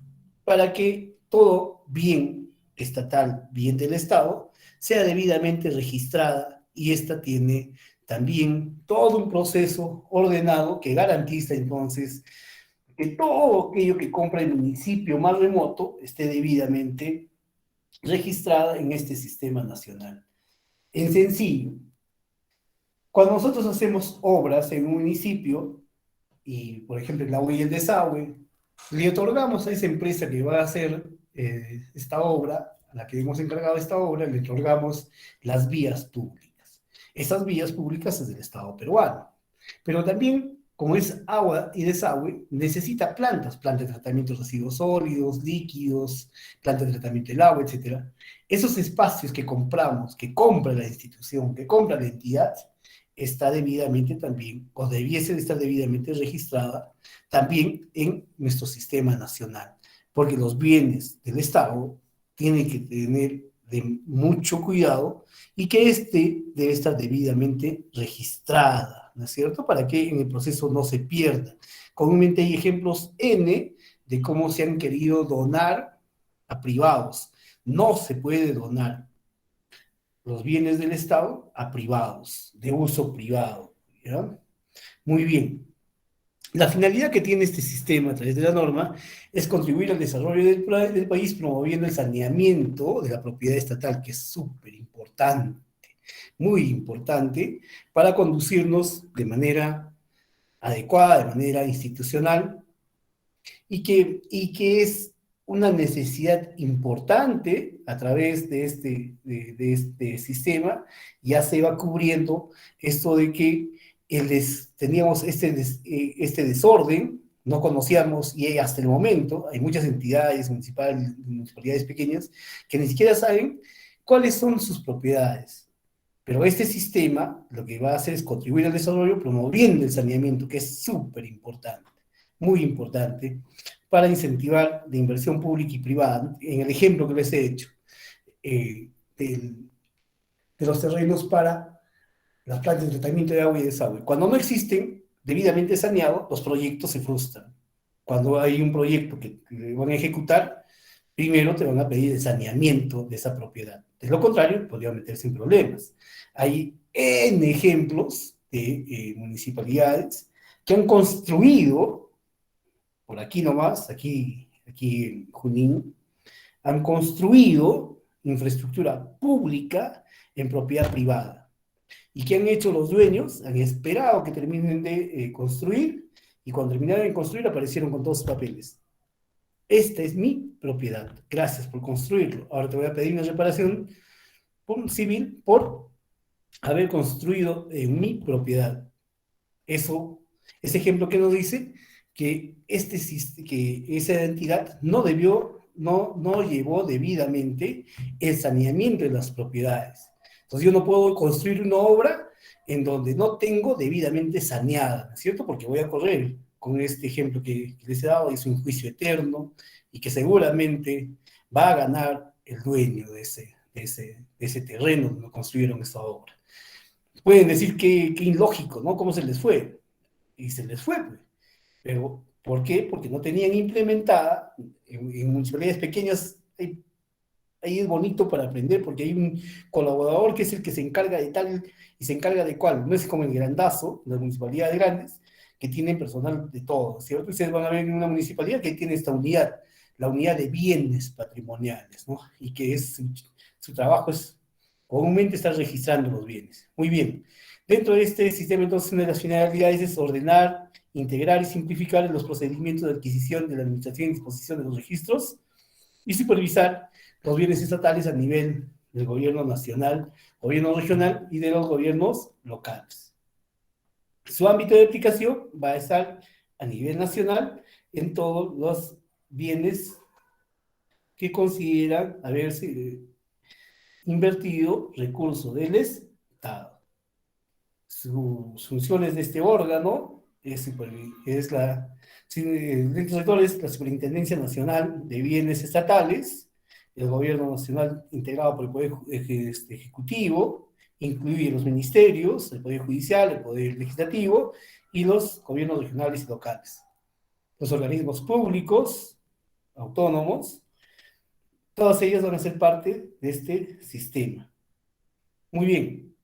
para que todo bien estatal, bien del Estado, sea debidamente registrada, y esta tiene también todo un proceso ordenado que garantiza entonces que todo aquello que compra el municipio más remoto esté debidamente registrada en este sistema nacional. En sencillo, cuando nosotros hacemos obras en un municipio, y por ejemplo el agua y el desagüe, le otorgamos a esa empresa que va a hacer esta obra, a la que hemos encargado esta obra, le otorgamos las vías públicas. Esas vías públicas es del Estado peruano. Pero también, como es agua y desagüe, necesita plantas de tratamiento de residuos sólidos, líquidos, plantas de tratamiento del agua, etc. Esos espacios que compramos, que compra la institución, que compra la entidad, está debidamente también, o debiese de estar debidamente registrada también en nuestro sistema nacional, porque los bienes del Estado tienen que tener de mucho cuidado y que debe estar debidamente registrada, ¿no es cierto? Para que en el proceso no se pierda. Comúnmente hay ejemplos N de cómo se han querido donar a privados. No se puede donar los bienes del Estado a privados, de uso privado, ¿ya? Muy bien. La finalidad que tiene este sistema a través de la norma es contribuir al desarrollo del país promoviendo el saneamiento de la propiedad estatal, que es súper importante, muy importante, para conducirnos de manera adecuada, de manera institucional, y que es una necesidad importante a través de este sistema. Ya se va cubriendo esto de que teníamos este desorden, no conocíamos, y hasta el momento hay muchas entidades municipalidades pequeñas que ni siquiera saben cuáles son sus propiedades. Pero este sistema lo que va a hacer es contribuir al desarrollo promoviendo el saneamiento, que es súper importante, muy importante, para incentivar la inversión pública y privada. En el ejemplo que les he hecho, de los terrenos para las plantas de tratamiento de agua y desagüe. Cuando no existen debidamente saneados, los proyectos se frustran. Cuando hay un proyecto que van a ejecutar, primero te van a pedir el saneamiento de esa propiedad. De lo contrario, podría meterse en problemas. Hay N ejemplos de municipalidades que han construido, por aquí nomás, aquí en Junín, han construido infraestructura pública en propiedad privada. ¿Y qué han hecho los dueños? Han esperado que terminen de construir, y cuando terminaron de construir aparecieron con todos sus papeles. Esta es mi propiedad, gracias por construirlo. Ahora te voy a pedir una reparación civil por haber construido en mi propiedad. Ese ejemplo que nos dice que esa entidad no llevó debidamente el saneamiento de las propiedades. Entonces yo no puedo construir una obra en donde no tengo debidamente saneada, ¿cierto? Porque voy a correr con este ejemplo que les he dado, es un juicio eterno, y que seguramente va a ganar el dueño de ese terreno donde construyeron esta obra. Pueden decir que ilógico, ¿no? ¿Cómo se les fue? Y se les fue, pues. Pero, ¿por qué? Porque no tenían implementada, en municipalidades pequeñas, ahí es bonito para aprender, porque hay un colaborador que es el que se encarga de tal y se encarga de cual. No es como el grandazo, las municipalidades grandes, que tienen personal de todo, ¿cierto? Ustedes van a ver en una municipalidad que tiene esta unidad, la unidad de bienes patrimoniales, ¿no? Y que su trabajo es comúnmente estar registrando los bienes. Muy bien. Dentro de este sistema, entonces, una de las finalidades es ordenar, integrar y simplificar los procedimientos de adquisición de la administración y disposición de los registros y supervisar los bienes estatales a nivel del gobierno nacional, gobierno regional y de los gobiernos locales. Su ámbito de aplicación va a estar a nivel nacional en todos los bienes que consideran haberse invertido recursos del Estado. Sus funciones de este órgano es la Superintendencia Nacional de Bienes Estatales, el Gobierno Nacional integrado por el Poder Ejecutivo, incluye los ministerios, el Poder Judicial, el Poder Legislativo y los gobiernos regionales y locales. Los organismos públicos, autónomos, todas ellas van a ser parte de este sistema. Muy bien.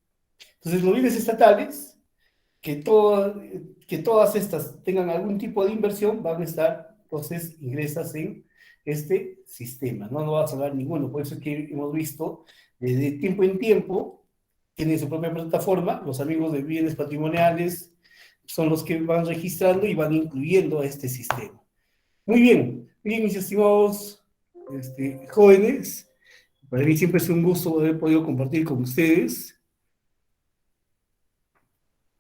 Entonces, los bienes estatales, que todas estas tengan algún tipo de inversión, van a estar, entonces, ingresas en este sistema. No va a salvar ninguno. Por eso es que hemos visto, desde tiempo en tiempo, tienen su propia plataforma, los amigos de bienes patrimoniales son los que van registrando y van incluyendo a este sistema. Muy bien, mis estimados jóvenes, para mí siempre es un gusto haber podido compartir con ustedes.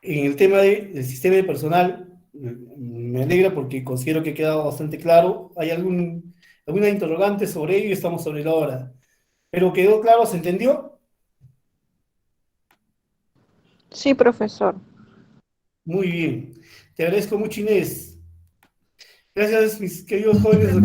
En el tema del sistema de personal, me alegra porque considero que ha quedado bastante claro. ¿Hay alguna interrogante sobre ello? Estamos sobre la hora. ¿Pero quedó claro? ¿Se entendió? Sí, profesor. Muy bien. Te agradezco mucho, Inés. Gracias, mis queridos jóvenes.